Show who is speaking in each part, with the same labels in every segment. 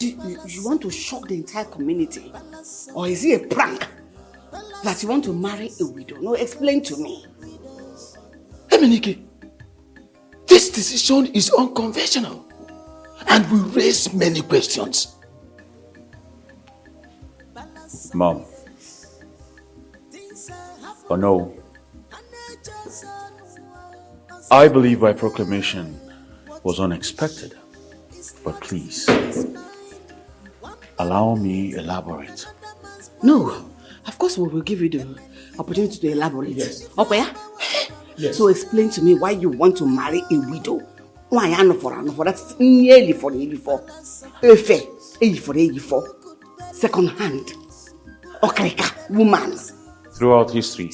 Speaker 1: You want to shock the entire community? Or is it a prank that you want to marry a widow? No, explain to me.
Speaker 2: Emenike, this decision is unconventional and will raise many questions.
Speaker 3: Mom. Oh no. I believe my proclamation was unexpected, but please, allow me elaborate.
Speaker 1: No, of course we will give you the opportunity to elaborate.
Speaker 2: Yes.
Speaker 1: Okay?
Speaker 2: Yes.
Speaker 1: So explain to me why you want to marry a widow. Why I know for that's nearly for. Second hand. Okreka, woman.
Speaker 3: Throughout history,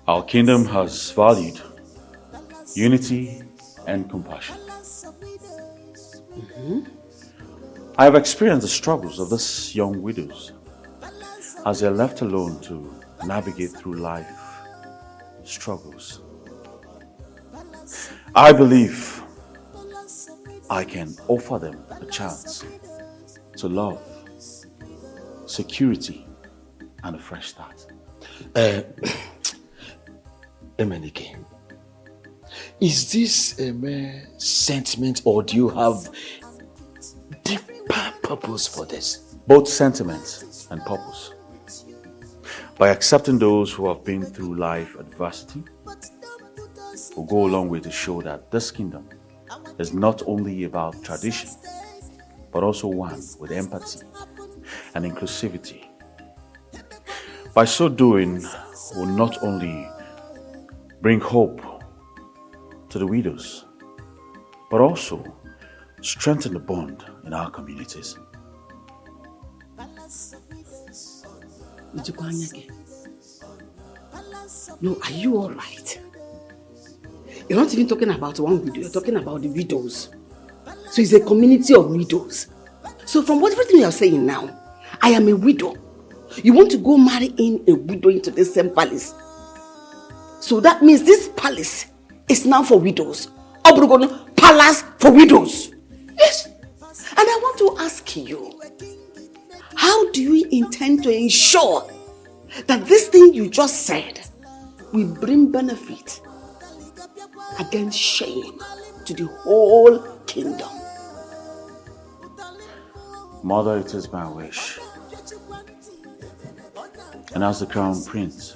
Speaker 3: our kingdom has valued unity and compassion. I have experienced the struggles of these young widows as they are left alone to navigate through life struggles. I believe I can offer them a chance to love, security, and a fresh start.
Speaker 2: Emenike, is this a mere sentiment or do you have deeper purpose for this?
Speaker 3: Both sentiment and purpose. By accepting those who have been through life adversity, will go a long way to show that this kingdom is not only about tradition, but also one with empathy and inclusivity. By so doing, will not only bring hope to the widows, but also strengthen the bond in our communities.
Speaker 1: No, are you all right? You're not even talking about one widow, you're talking about the widows. So it's a community of widows. So from everything you're saying now, I am a widow. You want to go marry in a widow into the same palace. So that means this palace is now for widows. Obrugono, palace for widows. Yes. And I want to ask you, how do you intend to ensure that this thing you just said will bring benefit against shame to the whole kingdom?
Speaker 3: Mother, it is my wish. And as the crown prince,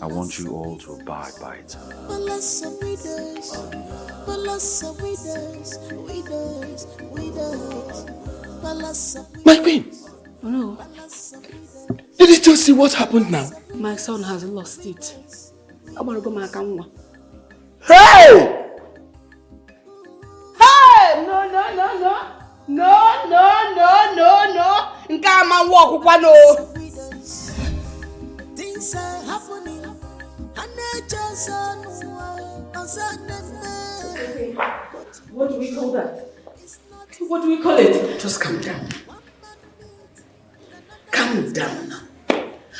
Speaker 3: I want you all to abide by it.
Speaker 2: My queen!
Speaker 1: Oh no.
Speaker 2: Did you still see what happened now?
Speaker 1: My son has lost it. I'm gonna go back and
Speaker 2: Hey!
Speaker 1: Hey! No. Nkama walk no. Things are happening. What do we call that? What do we call it? Just calm down. Calm down.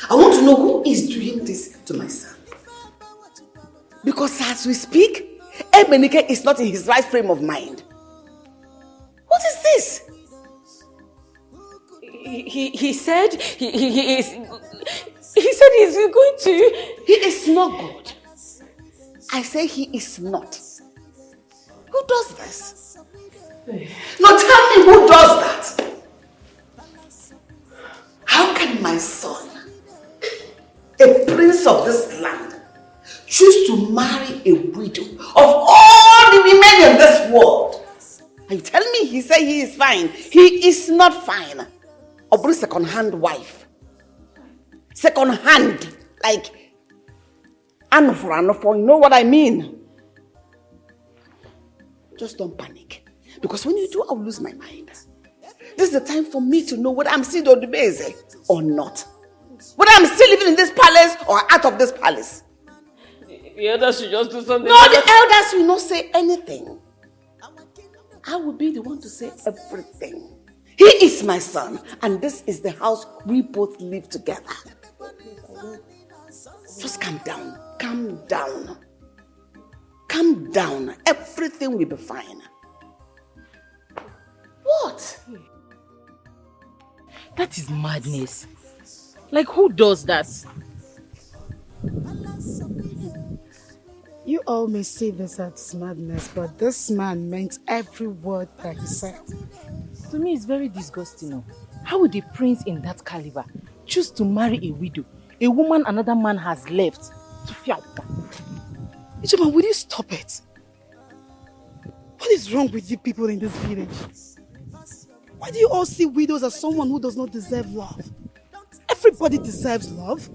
Speaker 1: I want to know who is doing this to my son. Because as we speak, Emenike is not in his right frame of mind. What is this?
Speaker 4: He said he is. He said he's going to.
Speaker 1: He is not good. I say he is not. Who does this? Now tell me who does that? How can my son, a prince of this land, choose to marry a widow of all the women in this world? Are you telling me he said he is fine? He is not fine. Or second-hand wife. Second-hand, like for you know what I mean? Just don't panic. Because when you do, I'll lose my mind. This is the time for me to know whether I'm still on the base or not. Whether I'm still living in this palace or out of this palace.
Speaker 4: The elders should just do something.
Speaker 1: No, the elders will not say anything. I will be the one to say everything. He is my son, and this is the house we both live together. Just calm down. Calm down. Calm down. Everything will be fine.
Speaker 4: That is madness. Like, who does that?
Speaker 1: You all may see this as madness, but this man meant every word that he said.
Speaker 4: To me, it's very disgusting. No? How would a prince in that caliber choose to marry a widow, a woman another man has left?
Speaker 1: Ijeoma, will you stop it? What is wrong with you people in this village? Why do you all see widows as someone who does not deserve love? Everybody deserves love.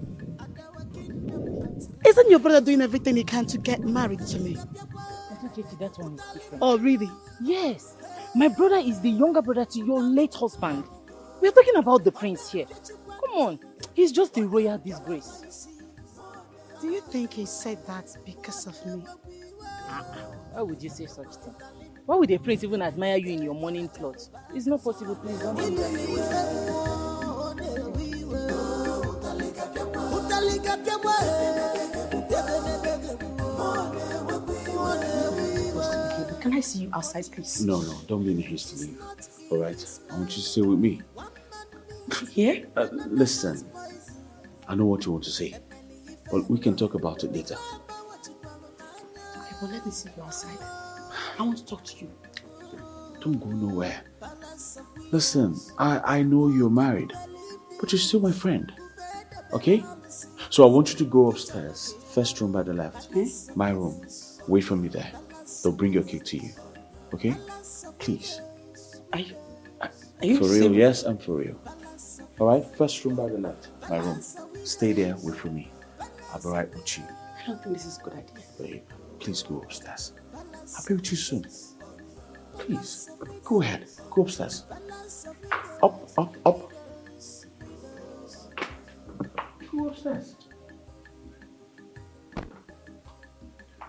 Speaker 1: Isn't your brother doing everything he can to get married to me?
Speaker 4: That one is different.
Speaker 1: Oh, really?
Speaker 4: Yes. My brother is the younger brother to your late husband. We're talking about the prince here. Come on. He's just a royal disgrace.
Speaker 1: Do you think he said that because of me?
Speaker 4: Why would you say such thing? Why would a prince even admire you in your morning clothes? It's not possible, please don't do that.
Speaker 1: Can I see you outside, please?
Speaker 3: No, don't be in a haste to leave. Alright? I want you to stay with me.
Speaker 1: Here?
Speaker 3: Listen, I know what you want to say, but we can talk about it later.
Speaker 1: Okay, but let me see you outside. I want to talk to you.
Speaker 3: Don't go nowhere. Listen, I know you're married, but you're still my friend. Okay? So I want you to go upstairs, first room by the left. My room. Wait for me there. They'll bring your cake to you. Okay? Please.
Speaker 1: Are you
Speaker 3: for real?
Speaker 1: serious?
Speaker 3: Yes, I'm for real. Alright? First room by the left. My room. Stay there, wait for me. I'll be right with you.
Speaker 1: I don't think this is a good idea.
Speaker 3: Babe, please go upstairs. I'll be with you soon. Please, go ahead. Go upstairs. Up. Go upstairs.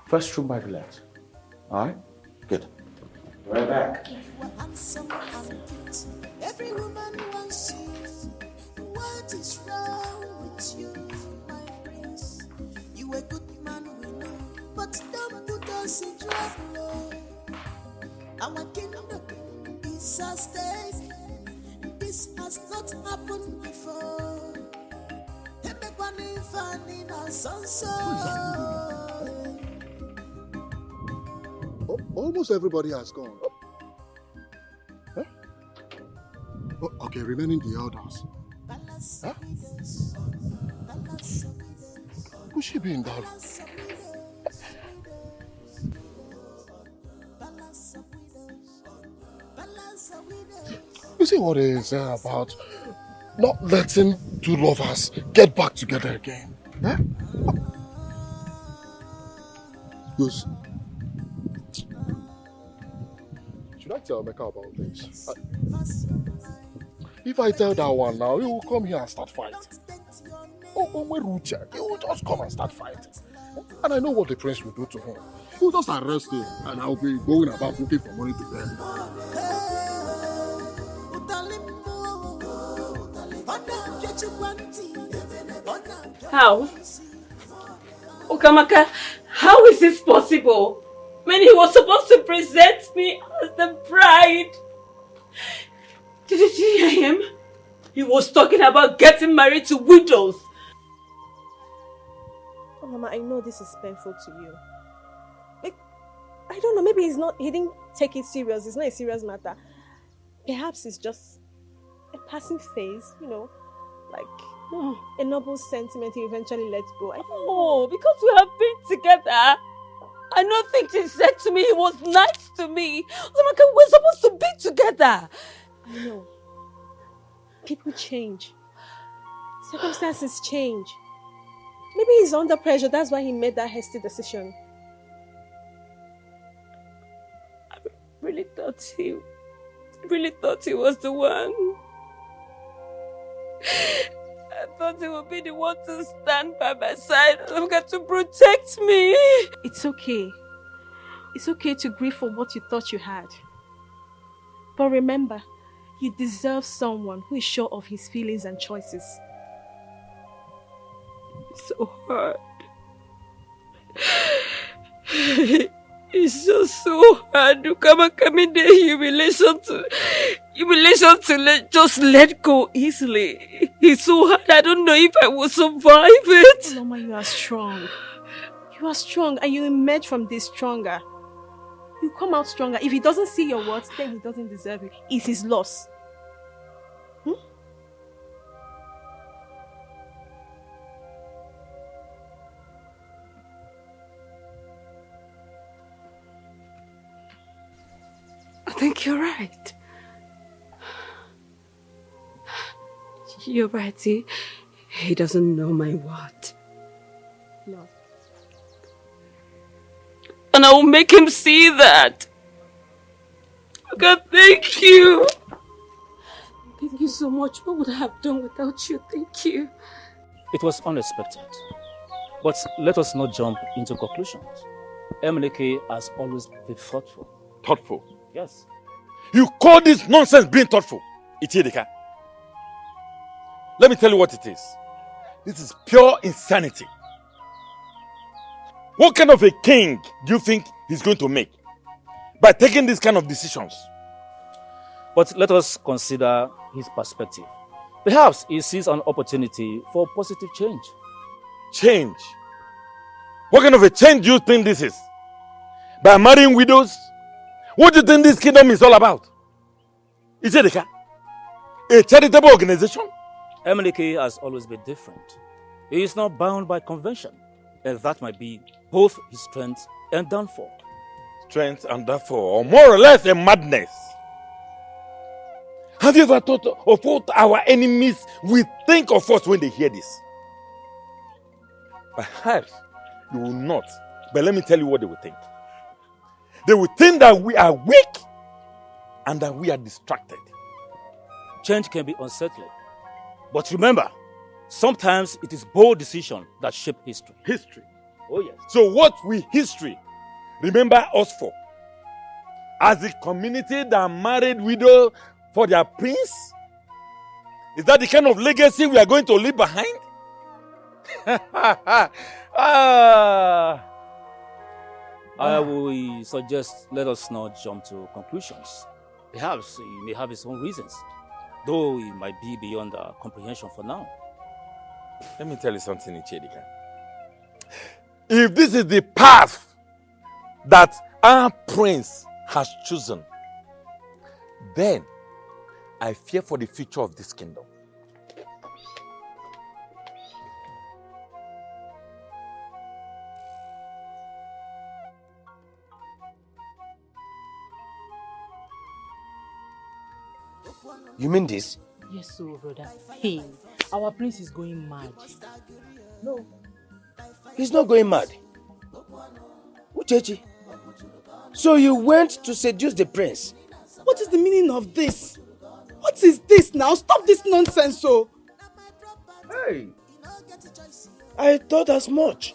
Speaker 3: First room by the left. Alright? Good. Right back.
Speaker 5: Every woman wants you. What is wrong with you, my prince? You a good man, we know, but don't put us in trouble. Our kingdom is at stake. This has not happened before.
Speaker 6: Almost everybody has gone. Huh? Oh, okay, remaining the elders. Huh? Who should be in that room? You see what they say about not letting two lovers get back together again? Huh? Yes. Should I tell Mecca about this? If I tell that one now, he will come here and start fighting. Oh, he will just come and start fighting. And I know what the prince will do to him. He will just arrest him and I'll be going about looking for money to pay him.
Speaker 4: How? Okamaka, how is this possible? When he was supposed to present me as the bride. Did you hear him? He was talking about getting married to widows.
Speaker 7: Oh, Mama, I know this is painful to you. Like, I don't know, maybe he didn't take it serious. It's not a serious matter. Perhaps it's just a passing phase, you know, like a noble sentiment he eventually let go.
Speaker 4: Because we have been together. I know things he said to me, he was nice to me. Okamaka, we're supposed to be together.
Speaker 7: I know. People change. Circumstances change. Maybe he's under pressure, that's why he made that hasty decision.
Speaker 4: I really thought he was the one. I thought he would be the one to stand by my side and to protect me.
Speaker 7: It's okay. It's okay to grieve for what you thought you had. But remember, you deserve someone who is sure of his feelings and choices.
Speaker 4: So hard. It's just so hard to come in the humiliation to let go easily. It's so hard. I don't know if I will survive it.
Speaker 7: Mama, you are strong. You are strong and you emerge from this stronger. You come out stronger. If he doesn't see your words, then he doesn't deserve it. It's his loss.
Speaker 4: I think you're right. You're right. He doesn't know my word.
Speaker 7: No.
Speaker 4: And I will make him see that. God, thank you. Thank you so much. What would I have done without you? Thank you.
Speaker 8: It was unexpected. But let us not jump into conclusions. Emenike has always been thoughtful.
Speaker 2: Thoughtful?
Speaker 8: Yes.
Speaker 2: You call this nonsense being thoughtful, ETIKO? Let me tell you what it is. This is pure insanity. What kind of a king do you think he's going to make by taking these kind of decisions?
Speaker 8: But let us consider his perspective. Perhaps he sees an opportunity for positive change.
Speaker 2: Change? What kind of a change do you think this is? By marrying widows? What do you think this kingdom is all about? ETIKO? A charitable organization?
Speaker 8: Emenike has always been different. He is not bound by convention, and that might be both his strength and downfall.
Speaker 2: Strength and downfall, or more or less a madness. Have you ever thought of what our enemies will think of us when they hear this? Perhaps you will not, but let me tell you what they will think. They will think that we are weak and that we are distracted.
Speaker 8: Change can be unsettling. But remember, sometimes it is bold decisions that shape history.
Speaker 2: History?
Speaker 8: Oh yes.
Speaker 2: So what will history remember us for? As the community that married widow for their prince? Is that the kind of legacy we are going to leave behind?
Speaker 8: I will suggest let us not jump to conclusions. Perhaps he may have his own reasons, though it might be beyond our comprehension for now.
Speaker 2: Let me tell you something, ETIKO. If this is the path that our prince has chosen, then I fear for the future of this kingdom.
Speaker 9: You mean this?
Speaker 10: Yes, so brother. Hey, our prince is going mad.
Speaker 9: No. He's not going mad. Uchechi, so you went to seduce the prince?
Speaker 1: What is the meaning of this? What is this now? Stop this nonsense, so.
Speaker 9: Hey, I thought as much.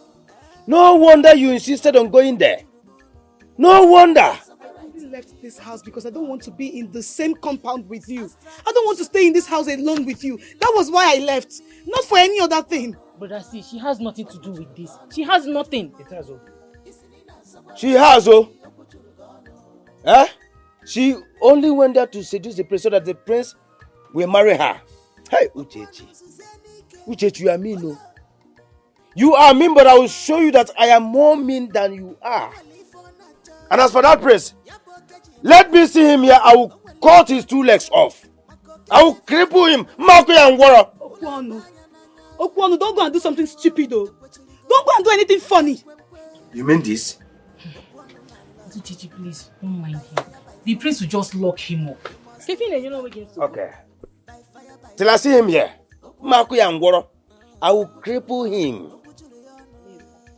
Speaker 9: No wonder you insisted on going there. No wonder.
Speaker 1: I only left this house because I don't want to be in the same compound with you. I don't want to stay in this house alone with you. That was why I left. Not for any other thing.
Speaker 10: Brother, see, she has nothing to do with this. She has nothing. It has, oh.
Speaker 9: She has, oh. Huh? She only went there to seduce the prince so that the prince will marry her. Hey, Uchechi. Uchechi, you are mean, no? You are mean, but I will show you that I am more mean than you are. And as for that prince, let me see him here. I will cut his 2 legs off. I will cripple him. Marco and Wara.
Speaker 1: Okwano, don't go and do something stupid, though. Don't go and do anything funny.
Speaker 9: You mean this?
Speaker 10: Uchechi, please, don't mind him. The prince will just lock him up.
Speaker 9: Okay. Till I see him here, Marco and Wara, I will cripple him.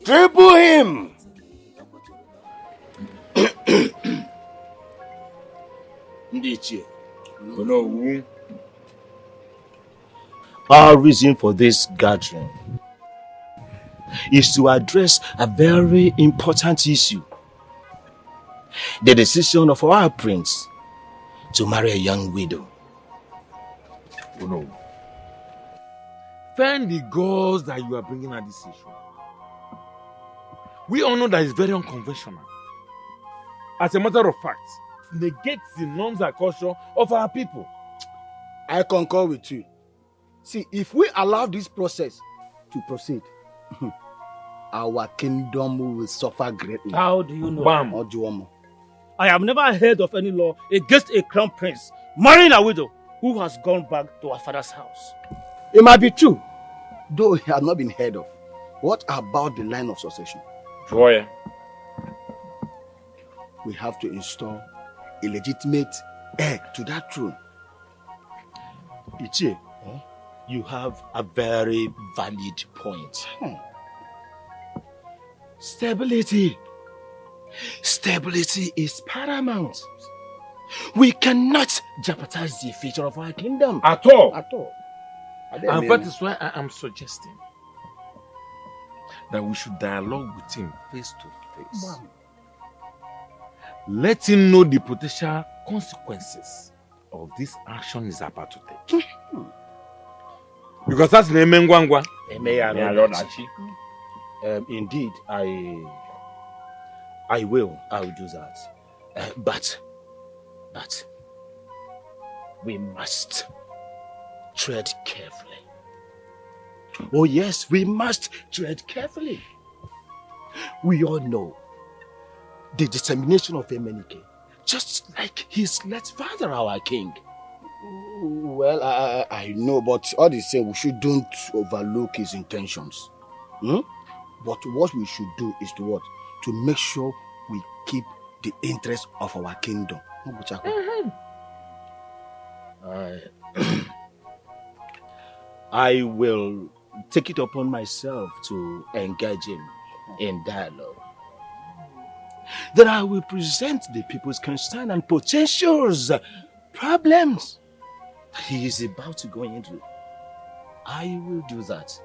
Speaker 9: Cripple him!
Speaker 11: Our reason for this gathering is to address a very important issue. The decision of our prince to marry a young widow.
Speaker 2: Oh no. Thank the gods that you are bringing a decision. We all know that it's very unconventional. as a matter of fact, negates the norms and culture of our people.
Speaker 12: I concur with you. See, if we allow this process to proceed, our kingdom will suffer greatly.
Speaker 8: How do you know?
Speaker 2: Bam.
Speaker 8: I have never heard of any law against a crown prince marrying a widow who has gone back to her father's house.
Speaker 12: It might be true, though it has not been heard of. What about the line of succession?
Speaker 2: Joy.
Speaker 12: We have to install a legitimate heir to that throne.
Speaker 11: Ichie, you have a very valid point. Stability. Stability is paramount. We cannot jeopardize the future of our kingdom.
Speaker 2: At all.
Speaker 12: At all.
Speaker 2: And that is why I am suggesting that we should dialogue with him face to face.
Speaker 12: Wow.
Speaker 2: Let him know the potential consequences of this action is about to take. Because that's the Emengwangwa.
Speaker 11: Indeed, I will do that. But we must tread carefully. Oh yes, we must tread carefully. We all know the determination of Emenike, just like his late father, our king.
Speaker 12: Well, I know, but all the same, we shouldn't overlook his intentions. But what we should do is to what? To make sure we keep the interest of our kingdom.
Speaker 11: I will take it upon myself to engage him in dialogue. Then I will present the people's concern and potentials, problems that he is about to go into. I will do that.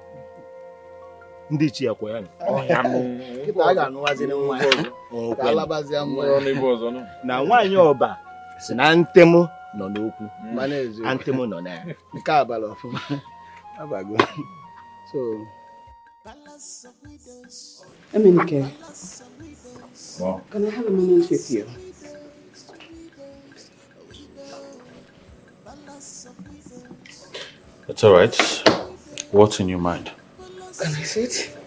Speaker 11: Na nwanyi oba si na ntemu no n'okwu. Antemu no na.
Speaker 12: Nke abala ofuma. Abago. So
Speaker 1: Emenike, can I have a moment with you?
Speaker 3: It's all right. What's in your mind?
Speaker 1: Can I sit?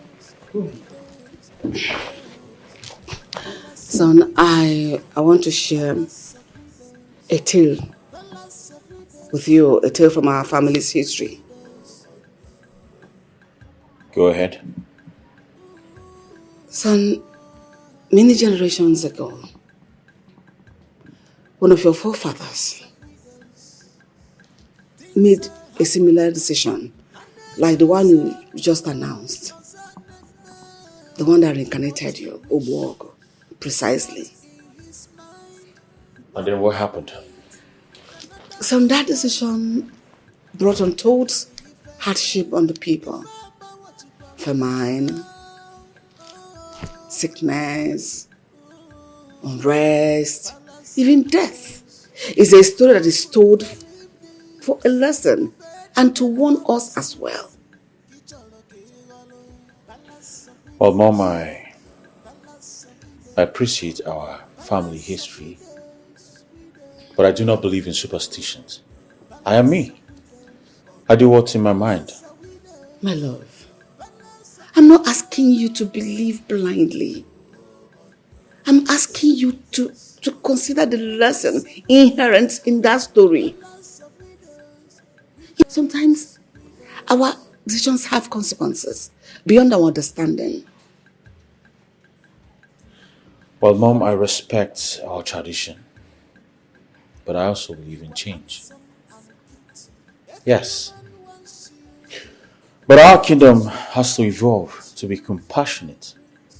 Speaker 1: Son, I want to share a tale with you, a tale from our family's history.
Speaker 3: Go ahead.
Speaker 1: Son, many generations ago, one of your forefathers made a similar decision like the one you just announced. The one that reincarnated you, Obuogo, precisely.
Speaker 3: And then what happened?
Speaker 1: So that decision brought untold hardship on the people. Famine, sickness, unrest, even death. It's a story that is told for a lesson and to warn us as well.
Speaker 3: Well, Mom, I appreciate our family history, but I do not believe in superstitions. I am me. I do what's in my mind.
Speaker 1: My love, I'm not asking you to believe blindly. I'm asking you to consider the lesson inherent in that story. Sometimes our decisions have consequences beyond our understanding.
Speaker 3: Well, Mom, I respect our tradition, but I also believe in change. Yes. But our kingdom has to evolve to be compassionate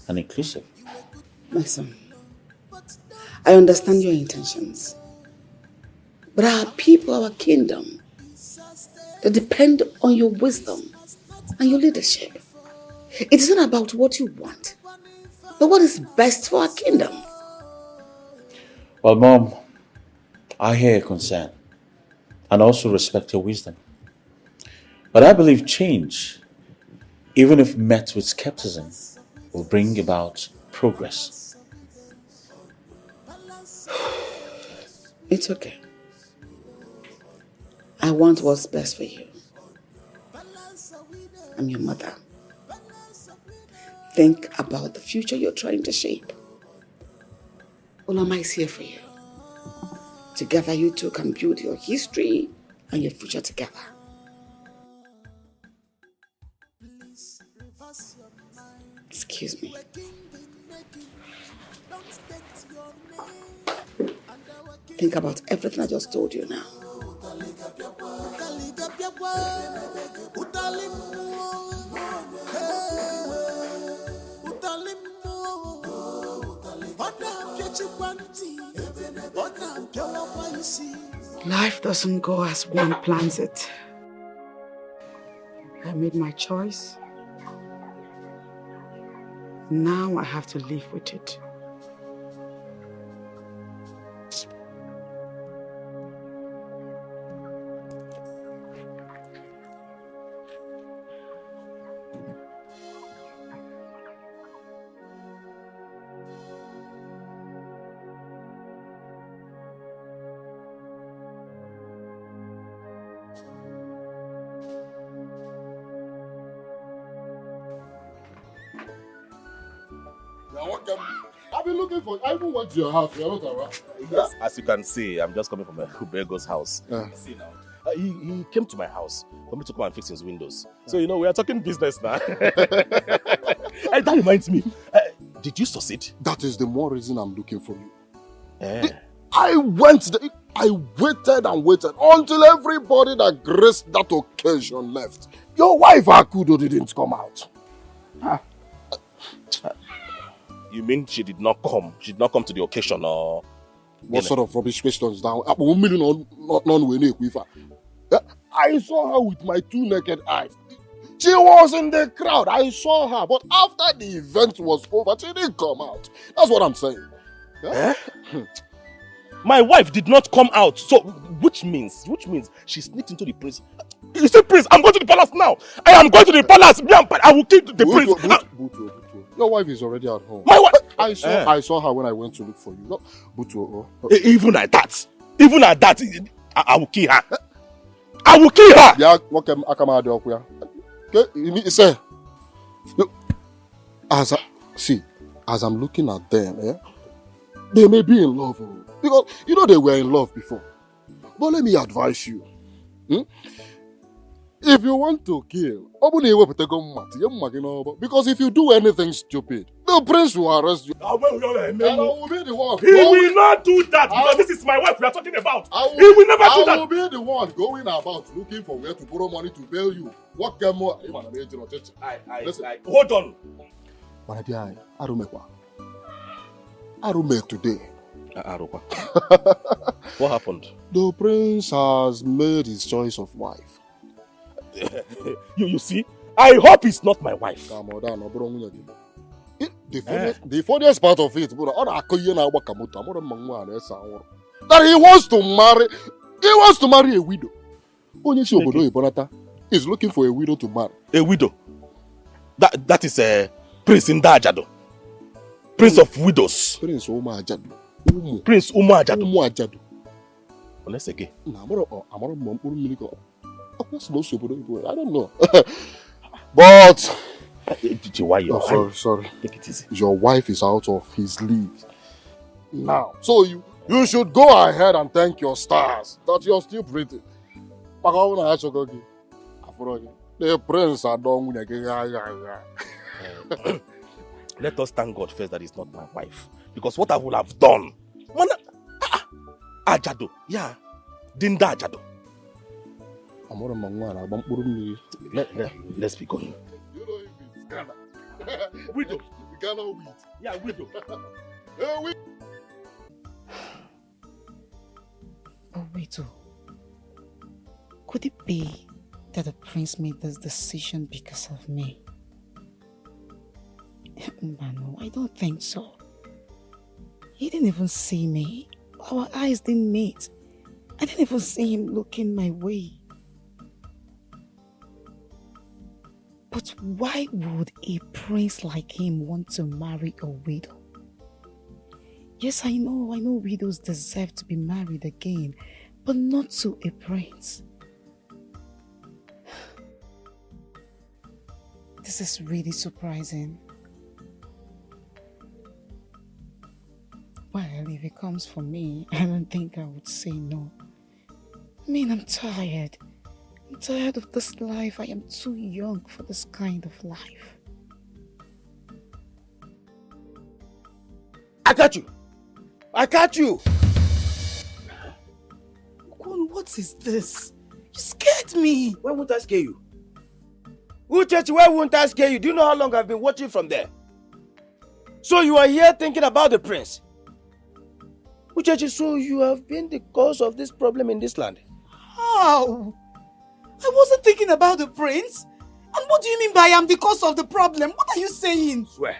Speaker 3: and inclusive.
Speaker 1: My son, I understand your intentions. But our people, our kingdom, they depend on your wisdom and your leadership. It is not about what you want, but what is best for our kingdom.
Speaker 3: Well, Mom, I hear your concern and also respect your wisdom. But I believe change, even if met with skepticism, will bring about progress.
Speaker 1: It's okay. I want what's best for you. I'm your mother. Think about the future you're trying to shape. Olama is here for you. Together you two can build your history and your future together. Excuse me. Think about everything I just told you now. Life doesn't go as one plans it. I made my choice. Now I have to live with it.
Speaker 6: I've been looking for. I even went to your house. You're not around.
Speaker 2: Yes, as you can see, I'm just coming from Hubergo's house. See now. He came to my house for me to come and fix his windows. So, you know, we are talking business now. That reminds me. Did you succeed?
Speaker 6: That is the more reason I'm looking for you.
Speaker 2: I
Speaker 6: waited and waited until everybody that graced that occasion left. Your wife, Akudo, didn't come out.
Speaker 2: You mean she did not come? She did not come to the occasion, or...
Speaker 6: What sort of rubbish questions now? I saw her with my 2 naked eyes. She was in the crowd. I saw her. But after the event was over, she didn't come out. That's what I'm saying.
Speaker 2: My wife did not come out. So, which means she sneaked into the prince. You say, prince, I'm going to the palace now. I am going to the palace. I will kill the prince.
Speaker 6: Butu. Your wife is already at home.
Speaker 2: My wife?
Speaker 6: I saw her when I went to look for you. No, Butu.
Speaker 2: Even at that, I will kill her. I will kill her.
Speaker 6: Yeah, what can I come out of here? Okay, say, as I'm looking at them, they may be in love, because you know they were in love before. But let me advise you. If you want to kill, because if you do anything stupid, the prince will arrest you. And I will be the one.
Speaker 2: He will not do that, because this is my wife we are talking about. He will never do that.
Speaker 6: I will be the one going about looking for where to borrow money to bail you. What can more?
Speaker 2: Hold on.
Speaker 6: Arume today.
Speaker 2: What happened?
Speaker 6: The prince has made his choice of wife.
Speaker 2: You see? I hope it's not my wife.
Speaker 6: The funniest part of it, that he wants to marry a widow. He's looking for a widow to marry.
Speaker 2: A widow? That is a Prince Ndajado. Prince of widows.
Speaker 6: Prince Uma Ajado.
Speaker 2: Prince Uma Ajado.
Speaker 6: Umu Ajado.
Speaker 2: Let's again.
Speaker 6: I don't know. But sorry.
Speaker 2: Take it easy.
Speaker 6: Your wife is out of his league now. So you should go ahead and thank your stars that you're still breathing. The prince are done.
Speaker 2: Let us thank God first that it's not my wife. Because what I would have done. Ajado. Yeah. Dinda Ajado. Let's be going.
Speaker 6: You know if it's Ghana.
Speaker 2: Widow.
Speaker 6: Ghana wheat.
Speaker 2: Yeah, widow.
Speaker 1: Oh, wait. Could it be that the prince made this decision because of me? No, I don't think so. He didn't even see me. Our eyes didn't meet. I didn't even see him looking my way. But why would a prince like him want to marry a widow? Yes, I know widows deserve to be married again, but not to a prince. This is really surprising. Well, if it comes from me, I don't think I would say no. I mean, I'm tired. I'm tired of this life. I am too young for this kind of life.
Speaker 9: I got you. I got you.
Speaker 1: Kwon, what is this? You scared me.
Speaker 9: Why won't I scare you? Uchechi, why won't I scare you? Do you know how long I've been watching from there? So you are here thinking about the prince? Uchechi, so you have been the cause of this problem in this land?
Speaker 1: How? I wasn't thinking about the prince. And what do you mean by I'm the cause of the problem? What are you saying?
Speaker 9: Swear.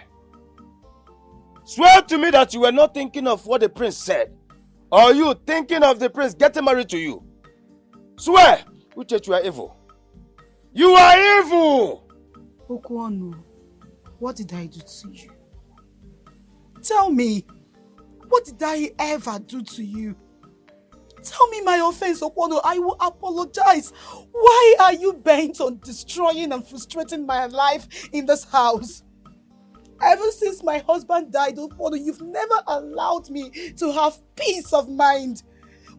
Speaker 9: Swear to me that you were not thinking of what the prince said. Or you thinking of the prince getting married to you. Swear. Uchechi, you are evil. You are evil!
Speaker 1: Okwonu, what did I do to you? Tell me, what did I ever do to you? Tell me my offense, Okwonu. I will apologize. Why are you bent on destroying and frustrating my life in this house? Ever since my husband died, Okwonu, you've never allowed me to have peace of mind.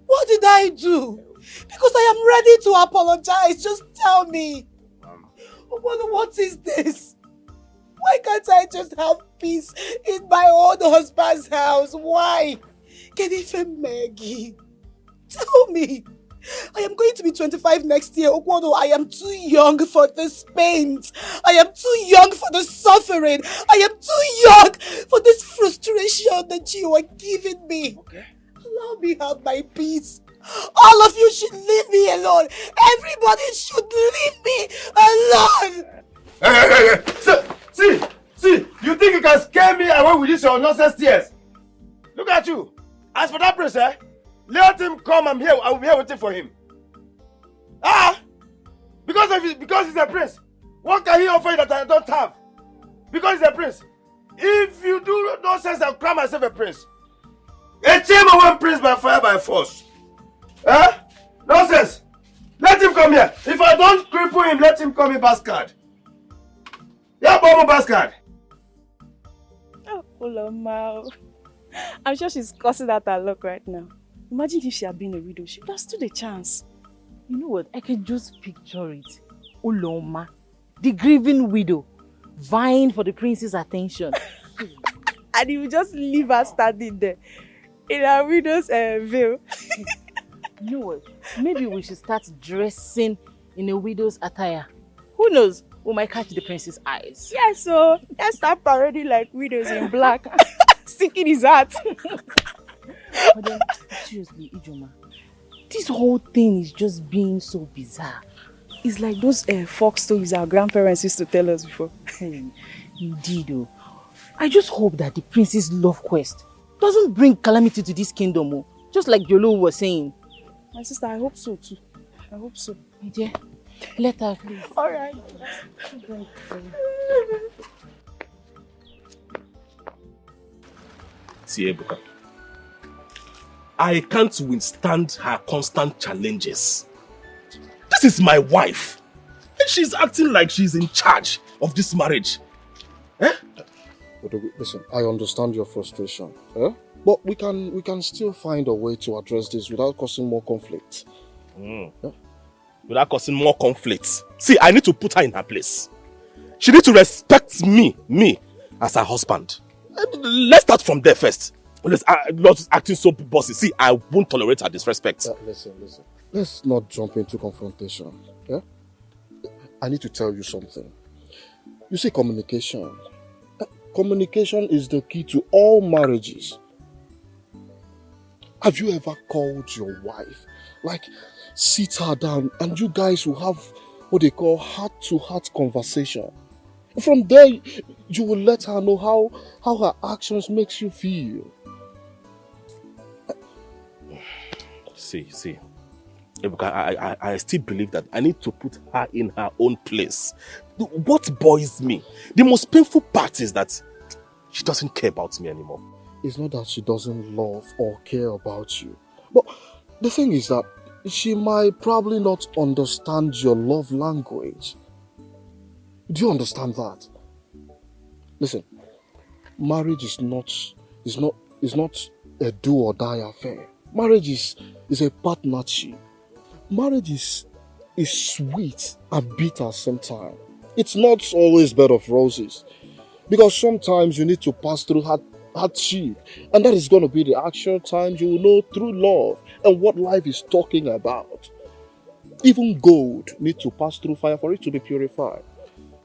Speaker 1: What did I do? Because I am ready to apologize. Just tell me. Okwonu, what is this? Why can't I just have peace in my own husband's house? Why? Kedife Maggie. Tell me. I am going to be 25 next year. Okwonu, I am too young for this pain. I am too young for this suffering. I am too young for this frustration that you are giving me. Okay. Allow me have my peace. All of you should leave me alone. Everybody should leave me alone.
Speaker 9: Hey. See, you think you can scare me away with this your nonsense tears? Look at you. As for that prince, let him come. I'm here. I will be here waiting for him. Because he's a prince. What can he offer you that I don't have? Because he's a prince. If you do nonsense, I'll call myself a prince. A chamber one prince by fire by force. Nonsense. Let him come here. If I don't cripple him, let him call me bastard. Yeah, Bobo bastard.
Speaker 13: Oh, Uloma. I'm sure she's cussing at her luck right now. Imagine if she had been a widow. She would have stood a chance.
Speaker 10: You know what? I can just picture it. Uloma, the grieving widow, vying for the prince's attention.
Speaker 13: And he would just leave her standing there in her widow's veil.
Speaker 10: You know what? Maybe we should start dressing in a widow's attire. Who knows? We might catch the prince's eyes.
Speaker 13: Yes, so let's start parading like widows in black. Sticking his heart.
Speaker 10: But then, seriously, Ijoma, this whole thing is just being so bizarre.
Speaker 13: It's like those folk stories our grandparents used to tell us before.
Speaker 10: Indeed, though. I just hope that the prince's love quest doesn't bring calamity to this kingdom, just like Jolo was saying.
Speaker 13: My sister, I hope so too. I hope so.
Speaker 10: My dear, let her please.
Speaker 13: All right.
Speaker 14: See, Ebuka, I can't withstand her constant challenges. This is my wife, and she's acting like she's in charge of this marriage.
Speaker 6: Listen, I understand your frustration, but we can still find a way to address this without causing more conflict.
Speaker 14: Without causing more conflict. See, I need to put her in her place. She needs to respect me as her husband. Let's start from there first. Not acting so bossy. See, I won't tolerate her disrespect.
Speaker 6: Listen. Let's not jump into confrontation. I need to tell you something. You see, communication. Communication is the key to all marriages. Have you ever called your wife? Like, sit her down and you guys will have what they call heart-to-heart conversation. From there, you will let her know how her actions makes you feel.
Speaker 14: See. I still believe that I need to put her in her own place. What bothers me, the most painful part is that she doesn't care about me anymore.
Speaker 6: it's not that she doesn't love or care about you. But the thing is that she might probably not understand your love language. Do you understand that? Listen, marriage is not a do or die affair. Marriage is a partnership. Marriage is sweet and bitter sometimes. It's not always bed of roses. Because sometimes you need to pass through hardship. And that is going to be the actual times you will know true love and what life is talking about. Even gold needs to pass through fire for it to be purified.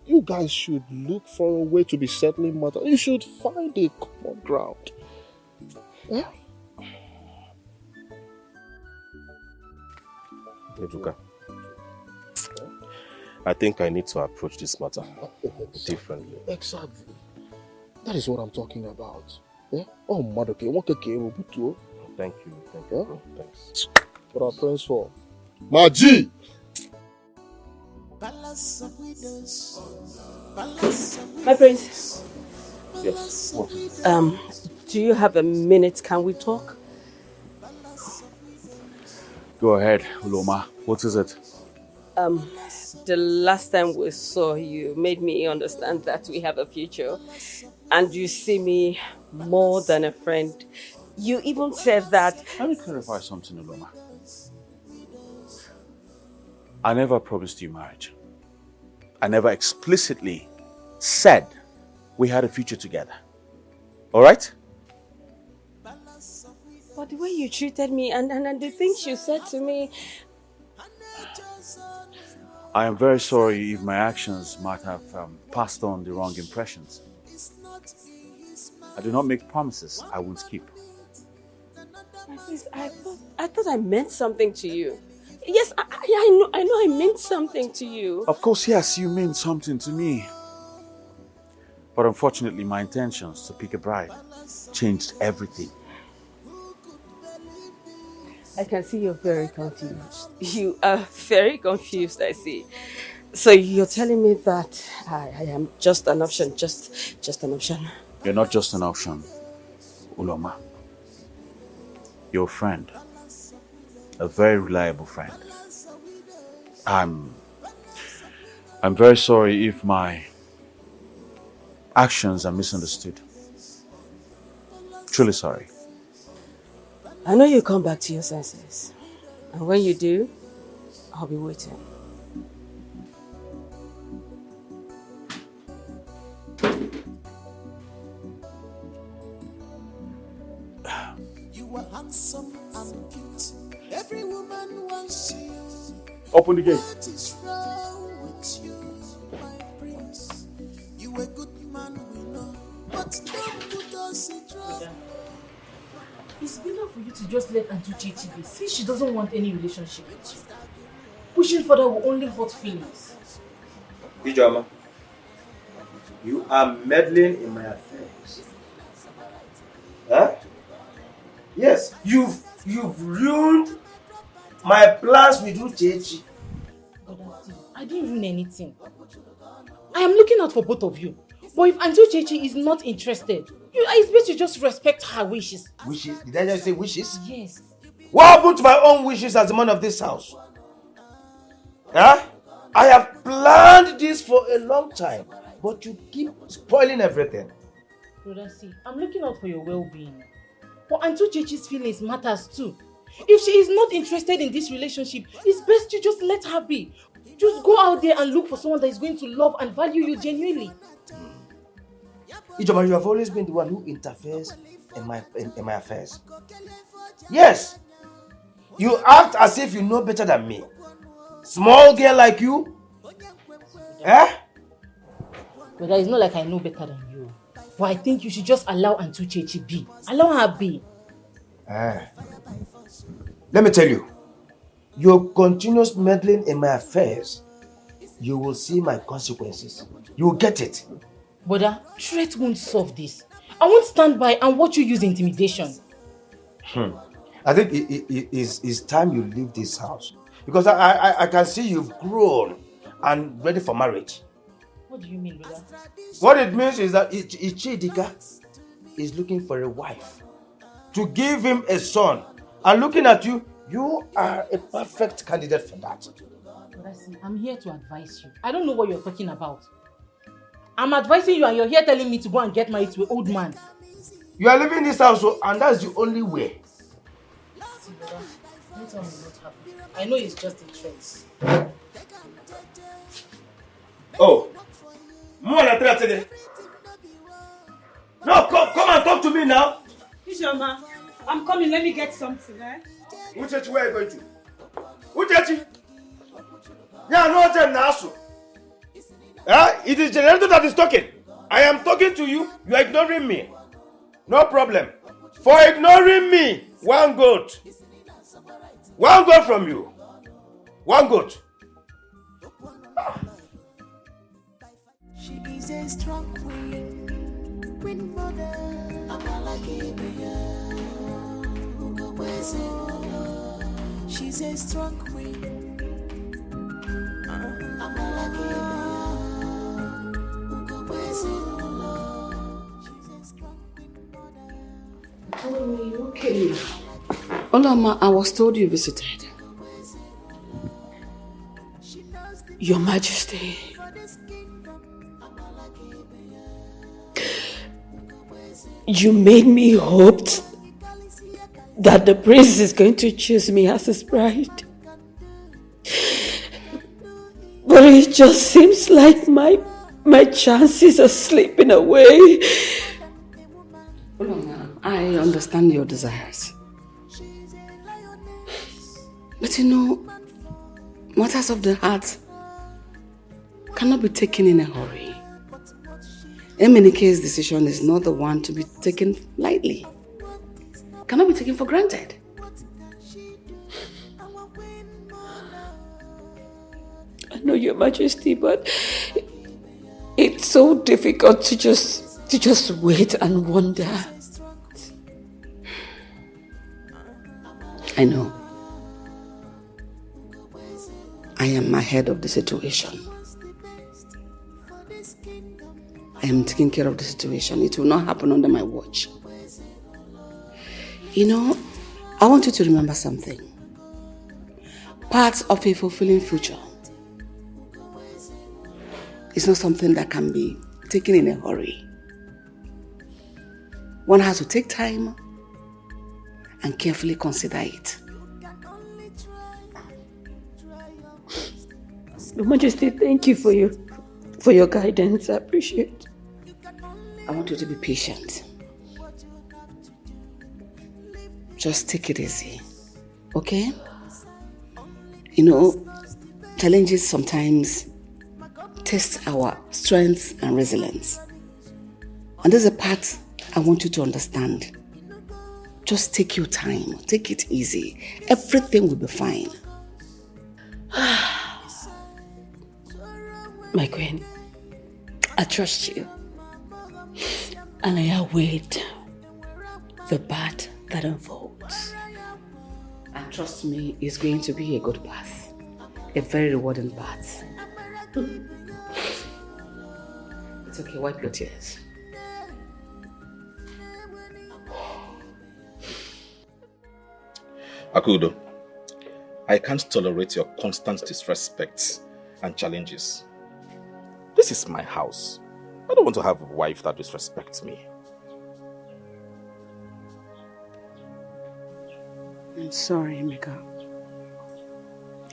Speaker 6: You guys should look for a way to be settling matters. You should find a common ground. Yeah?
Speaker 14: Eduka, I think I need to approach this matter differently.
Speaker 6: Exactly. That is what I'm talking about. Yeah? Oh, mother, okay. Thank you.
Speaker 14: Thank you, bro. Thanks.
Speaker 6: What are friends for? My G!
Speaker 4: My prince.
Speaker 14: Yes. What is it?
Speaker 4: Do you have a minute? Can we talk?
Speaker 3: Go ahead, Uloma. What is it?
Speaker 4: The last time we saw you made me understand that we have a future, and you see me more than a friend. You even said that.
Speaker 3: Let me clarify something, Uloma. I never promised you marriage. I never explicitly said we had a future together. All right?
Speaker 4: But the way you treated me and the things you said to me.
Speaker 3: I am very sorry if my actions might have passed on the wrong impressions. I do not make promises I won't keep.
Speaker 4: I thought I meant something to you. Yes, I know I meant something to you.
Speaker 3: Of course, yes, you mean something to me. But unfortunately, my intentions to pick a bride changed everything.
Speaker 4: I can see you're very confused. You are very confused, I see. So you're telling me that I am just an option, just an option.
Speaker 3: You're not just an option, Uloma. You're a friend. A very reliable friend. I'm very sorry if my actions are misunderstood. Truly sorry.
Speaker 4: I know you'll come back to your senses. And when you do, I'll be waiting.
Speaker 5: You are handsome and cute. Every woman wants you.
Speaker 3: Open the gate.
Speaker 5: What is wrong with you, my prince? You a good man, we know. But don't put us in trouble.
Speaker 10: It's better for you to just let Auntie Chichi be, since she doesn't want any relationship with you. Pushing further will only hurt feelings.
Speaker 9: Ijoma, you are meddling in my affairs. Huh? Yes, you've ruined my plans with Uchechi.
Speaker 10: I didn't ruin anything. I am looking out for both of you. But if Auntie Chechi is not interested, it's best you just respect her wishes.
Speaker 9: Wishes? Did I just say wishes?
Speaker 10: Yes.
Speaker 9: What happened to my own wishes as the man of this house? Huh? I have planned this for a long time, but you keep spoiling everything.
Speaker 10: Brother, see, I'm looking out for your well-being. But Auntie Chechi's feelings matters too. If she is not interested in this relationship, it's best you just let her be. Just go out there and look for someone that is going to love and value you genuinely.
Speaker 9: Ijoma, you have always been the one who interferes in my affairs. Yes. You act as if you know better than me. Small girl like you. Eh?
Speaker 10: Brother, it's not like I know better than you. But I think you should just allow Auntie Chechi be. Allow her be.
Speaker 9: Let me tell you. Your continuous meddling in my affairs, you will see my consequences. You will get it.
Speaker 10: Brother, threat won't solve this. I won't stand by and watch you use intimidation.
Speaker 9: I think it's time you leave this house. Because I can see you've grown and ready for marriage.
Speaker 10: What do you mean, brother?
Speaker 9: What it means is that Ichidika is looking for a wife to give him a son. And looking at you, you are a perfect candidate for that.
Speaker 10: I'm here to advise you. I don't know what you're talking about. I'm advising you and you're here telling me to go and get married to an old man.
Speaker 9: You are leaving this house and that's the only way.
Speaker 10: See, brother, don't tell me what happened. I know it's just a threat.
Speaker 9: Oh. No, come and talk to me now.
Speaker 4: Ishoma, I'm coming. Let me get something, eh?
Speaker 9: Uchechi, where are you going to? Uchechi! Yeah, no, Nasu. It is generator that is talking. I am talking to you. You are ignoring me. No problem. For ignoring me, one goat. One goat from you. One goat.
Speaker 5: She is a strong queen mother. She's a strong queen.
Speaker 1: Oh, okay. Olama, I was told you visited.
Speaker 4: Your Majesty. You made me hope that the prince is going to choose me as his bride. But it just seems like my chances are slipping away.
Speaker 1: Olama, I understand your desires. But you know, matters of the heart cannot be taken in a hurry. In many cases, decision is not the one to be taken lightly. Cannot be taken for granted.
Speaker 4: I know, Your Majesty, but it's so difficult to just wait and wonder.
Speaker 1: I know. I am ahead of the situation. I am taking care of the situation. It will not happen under my watch. You know, I want you to remember something. Part of a fulfilling future is not something that can be taken in a hurry. One has to take time and carefully consider it.
Speaker 4: Your Majesty, thank you for your guidance. I appreciate it.
Speaker 1: I want you to be patient. Just take it easy, okay? You know, challenges sometimes test our strengths and resilience. And there's a part I want you to understand. Just take your time, take it easy. Everything will be fine.
Speaker 4: My queen, I trust you. And I await the path that unfolds.
Speaker 1: And trust me, it's going to be a good path. A very rewarding path. It's okay, wipe your tears.
Speaker 14: Akudo, I can't tolerate your constant disrespect and challenges. This is my house. I don't want to have a wife that disrespects me.
Speaker 1: I'm sorry, Emeka.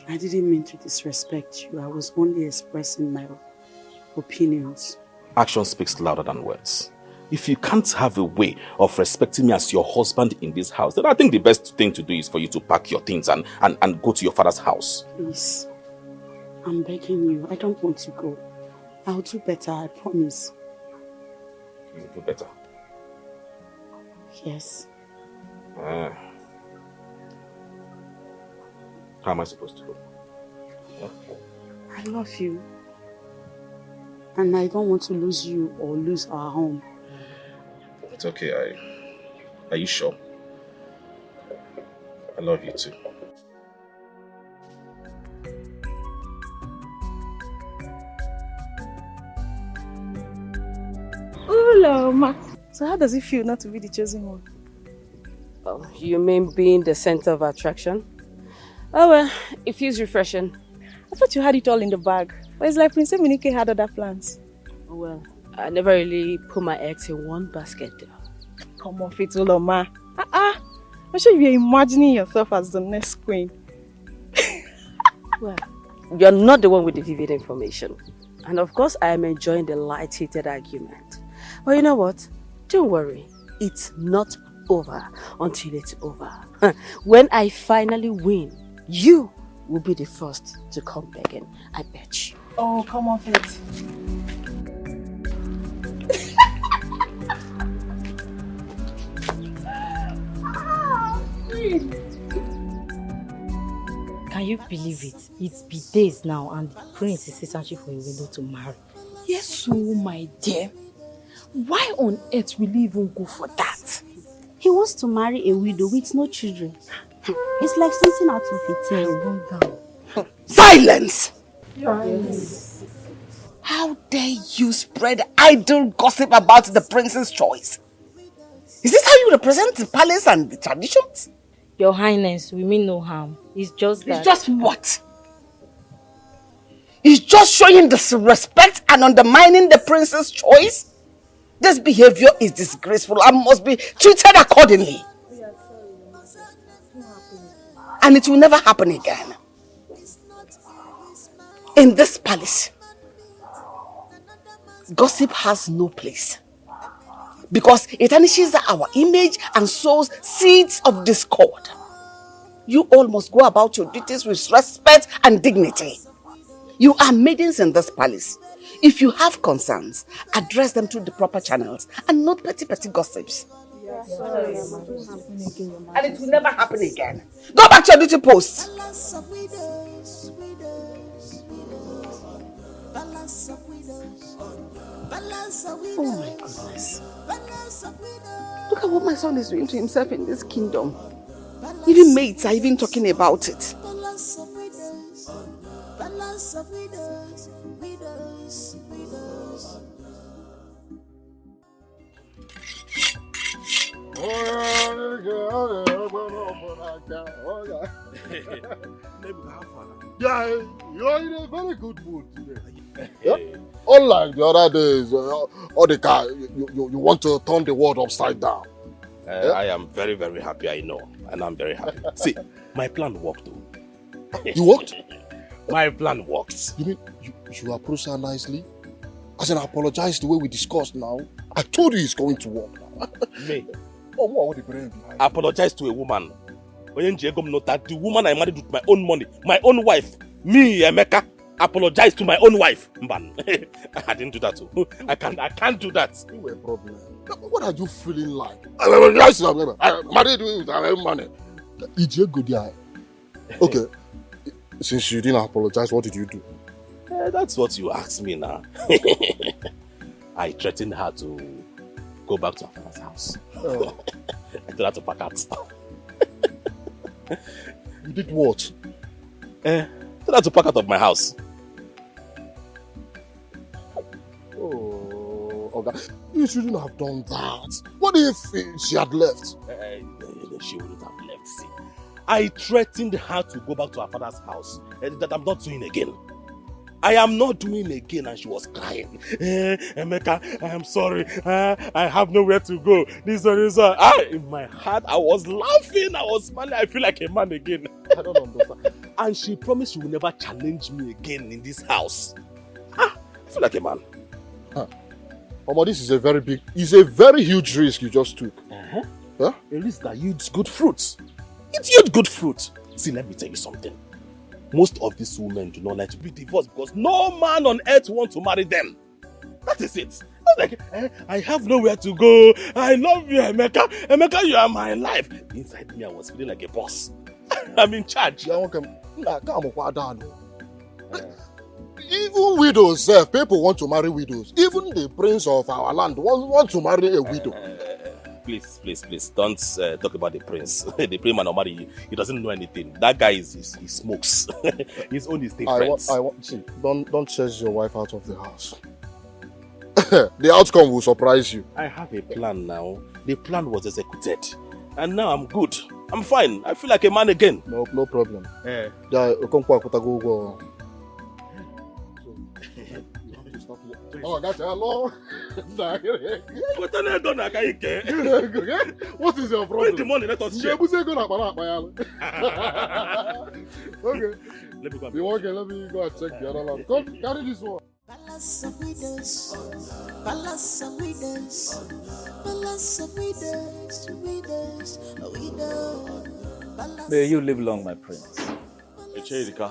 Speaker 1: I didn't mean to disrespect you. I was only expressing my opinions.
Speaker 14: Action speaks louder than words. If you can't have a way of respecting me as your husband in this house, then I think the best thing to do is for you to pack your things and go to your father's house.
Speaker 1: Please, I'm begging you. I don't want to go. I'll do better, I promise.
Speaker 14: You'll do better?
Speaker 1: Yes.
Speaker 14: How am I supposed to go?
Speaker 1: I love you. And I don't want to lose you or lose our home.
Speaker 14: It's okay. Are you sure? I love you too.
Speaker 13: Hello, Ma. So how does it feel not to be the chosen one?
Speaker 4: Oh, you mean being the center of attraction? Oh well, it feels refreshing.
Speaker 13: I thought you had it all in the bag. But it's like Princess Minike had other plans.
Speaker 4: Oh well, I never really put my eggs in one basket though.
Speaker 13: Come on, Fituloma. I'm sure you're imagining yourself as the next queen.
Speaker 4: Well, you're not the one with the vivid information. And of course, I am enjoying the light-heated argument. But you know what? Don't worry. It's not over until it's over. When I finally win, you will be the first to come begging. I bet you.
Speaker 13: Oh, come on, Fit.
Speaker 15: Can you believe it? It's been days now and the prince is searching for a widow to marry.
Speaker 16: Yes, so my dear. Why on earth will he even go for that?
Speaker 15: He wants to marry a widow with no children. It's like something out of a tale.
Speaker 1: Silence!
Speaker 16: Yes.
Speaker 1: How dare you spread idle gossip about the prince's choice? Is this how you represent the palace and the traditions?
Speaker 15: Your Highness, we mean no harm. It's just that...
Speaker 1: It's just what? It's just showing disrespect and undermining the prince's choice? This behavior is disgraceful and must be treated accordingly. And it will never happen again. In this palace, gossip has no place. Because it tarnishes our image and sows seeds of discord. You all must go about your duties with respect and dignity. You are maidens in this palace. If you have concerns, address them through the proper channels and not petty gossips. And it will never happen again. Go back to your duty post. Oh my goodness. Look at what my son is doing to himself in this kingdom. Even mates are even talking about it.
Speaker 6: Yeah, you're in a very good mood today. Yeah? Unlike the other days, all the car, you want to turn the world upside down.
Speaker 14: I am very, very happy, I know. And I'm very happy. See, my plan worked though.
Speaker 6: You worked?
Speaker 14: My plan works.
Speaker 6: You mean you approach her nicely? As in, I apologize the way we discussed now. I told you it's going to work now.
Speaker 14: Me?
Speaker 6: Oh, what the brain behind?
Speaker 14: Apologize to a woman. That the woman I married with my own money, my own wife, me, Emeka, apologize to my own wife. Man, I didn't do that too. I can't do that.
Speaker 6: You a problem. What are you feeling like? I married with my own money. It's a good guy. Okay, since you didn't apologize, what did you do?
Speaker 14: That's what you asked me now. I threatened her to go back to her father's house.
Speaker 6: Oh.
Speaker 14: I told her to pack out.
Speaker 6: You did what?
Speaker 14: I told her to pack out of my house.
Speaker 6: Oh, okay. You shouldn't have done that. What if she had left?
Speaker 14: She wouldn't have left. See, I threatened her to go back to her father's house. That I'm not doing again. I am not doing again, and she was crying. Emeka, I am sorry. I have nowhere to go. This one. In my heart, I was laughing. I was smiling. I feel like a man again.
Speaker 6: I don't understand.
Speaker 14: And she promised she will never challenge me again in this house. I feel like a man.
Speaker 6: Mama, this is a very huge risk you just took.
Speaker 14: Huh? A risk that yields good fruits. It yields good fruit. See, let me tell you something. Most of these women do not like to be divorced because no man on earth wants to marry them. That is it. I was like, I have nowhere to go. I love you, Emeka. Emeka, you are my life. Inside me, I was feeling like a boss. I'm in charge.
Speaker 6: Even widows, people want to marry widows. Even the prince of our land want to marry a widow.
Speaker 14: Please, don't talk about the prince. The prince man will marry you. He doesn't know anything. That guy he smokes. His own is different.
Speaker 6: See, don't chase your wife out of the house. The outcome will surprise you.
Speaker 14: I have a plan now. The plan was executed. And now I'm good. I'm fine. I feel like a man again.
Speaker 6: No problem.
Speaker 14: Eh.
Speaker 6: Oh, that's hello. What is your problem?
Speaker 14: Bring the money, let us share.
Speaker 6: Okay.
Speaker 14: Let me go.
Speaker 6: You want? Let me go and check the other lamp. Come, carry this one.
Speaker 5: Palace of widows, palace of widows, palace of widows, widows, widows.
Speaker 8: May you live long, my prince.
Speaker 3: Hey, ETIKO.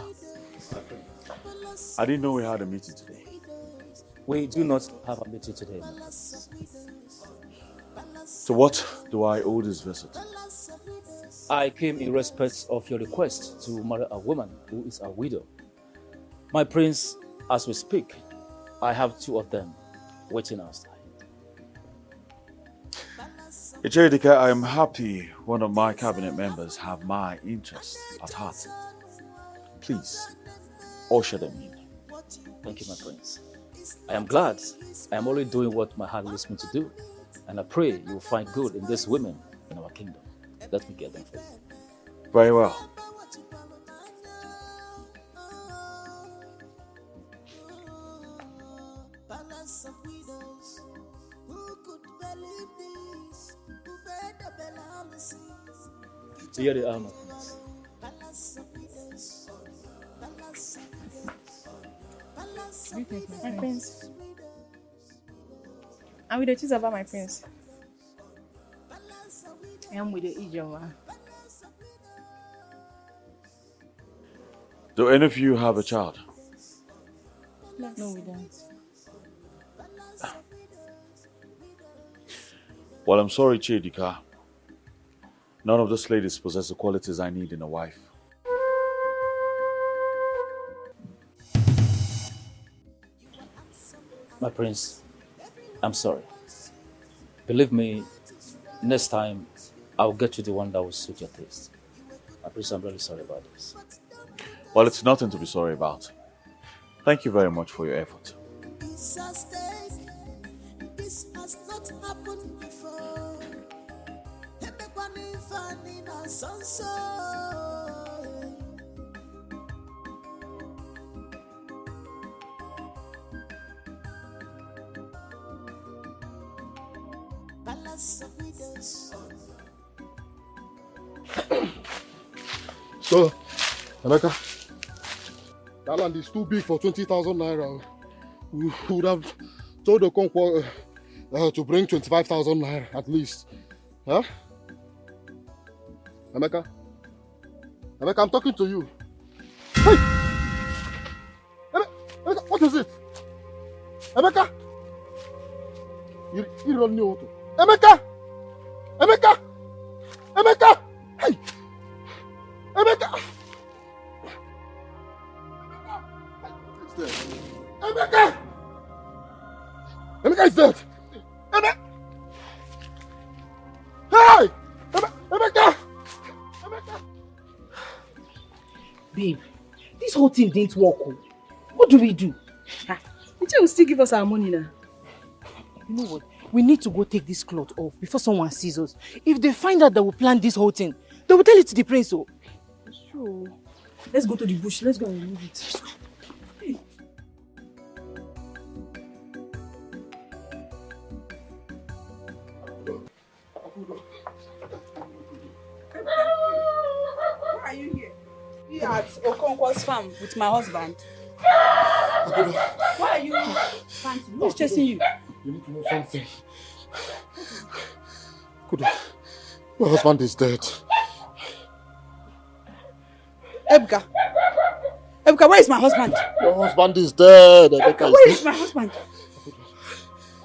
Speaker 3: I didn't know we had a meeting today.
Speaker 8: We do not have a meeting today, my prince.
Speaker 3: So what do I owe this visit?
Speaker 8: I came in respect of your request to marry a woman who is a widow. My prince, as we speak, I have 2 of them waiting outside.
Speaker 3: ETIKO, I am happy one of my cabinet members have my interest at heart. Please, usher them in.
Speaker 8: Thank you, my prince. I am glad. I am only doing what my heart leads me to do. And I pray you will find good in these women in our kingdom. Let me get them for you.
Speaker 3: Very well.
Speaker 5: Palace of widows, who could believe this? Who paid the balances?
Speaker 8: Here they are, my prince.
Speaker 5: Palace of widows, palace of widows,
Speaker 13: My prince. I'm with the cheese about my prince. I am with the Ijoma.
Speaker 3: Do any of you have a child?
Speaker 13: No, we don't.
Speaker 3: Well, I'm sorry, ETIKO. None of these ladies possess the qualities I need in a wife.
Speaker 8: My prince, I'm sorry. Believe me, next time I'll get you the one that will suit your taste. My prince, I'm really sorry about this.
Speaker 3: Well, it's nothing to be sorry about. Thank you very much for your effort.
Speaker 5: This has not happened before.
Speaker 6: So, Emeka, that land is too big for 20,000 naira. We would have told the Okonkwo to bring 25,000 naira at least. Huh? Emeka? Emeka, I'm talking to you. Hey! Emeka, what is it? Emeka? You don't know what to. Emeka! Emeka! Emeka! Hey! Emeka! Emeka! Emeka is dead! Emeka! Hey! Emeka! Emeka!
Speaker 10: Babe, this whole thing didn't work. What do we do?
Speaker 16: Until will still give us our money now.
Speaker 10: You know what? We need to go take this cloth off before someone sees us. If they find out that we planned this whole thing, they will tell it to the prince. Oh.
Speaker 16: Sure. Let's go to the bush. Let's go and remove it.
Speaker 13: Why are you here? You are at Okonkwo's farm with my husband. Why are you fancy? Who's chasing you?
Speaker 6: You need to know something. Kudo, your husband is dead.
Speaker 13: Ebuka. Ebuka, where is my husband?
Speaker 6: Your husband is dead.
Speaker 13: Ebuka, where is my husband?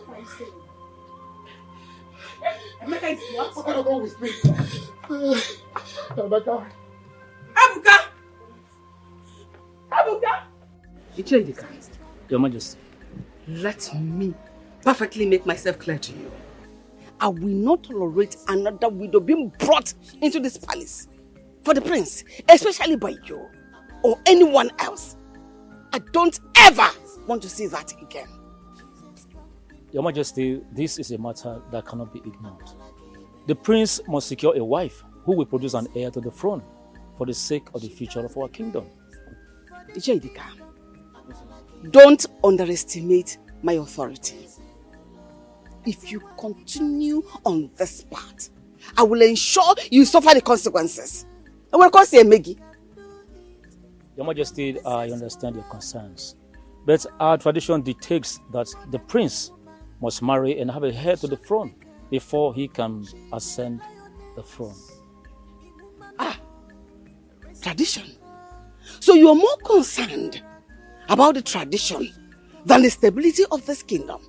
Speaker 13: What are you saying? Emeka is what?
Speaker 6: Kudo, go with me. Emeka.
Speaker 13: Ebuka! Ebuka!
Speaker 1: ETIKO,
Speaker 8: Your Majesty.
Speaker 1: let me perfectly make myself clear to you. I will not tolerate another widow being brought into this palace for the prince, especially by you or anyone else. I don't ever want to see that again.
Speaker 8: Your Majesty, this is a matter that cannot be ignored. The prince must secure a wife who will produce an heir to the throne for the sake of the future of our kingdom.
Speaker 1: ETIKO, don't underestimate my authority. If you continue on this path, I will ensure you suffer the consequences. I will call you Meggy.
Speaker 8: Your Majesty, I understand your concerns, but our tradition dictates that the prince must marry and have a heir to the throne before he can ascend the throne.
Speaker 1: Tradition? So you are more concerned about the tradition than the stability of this kingdom?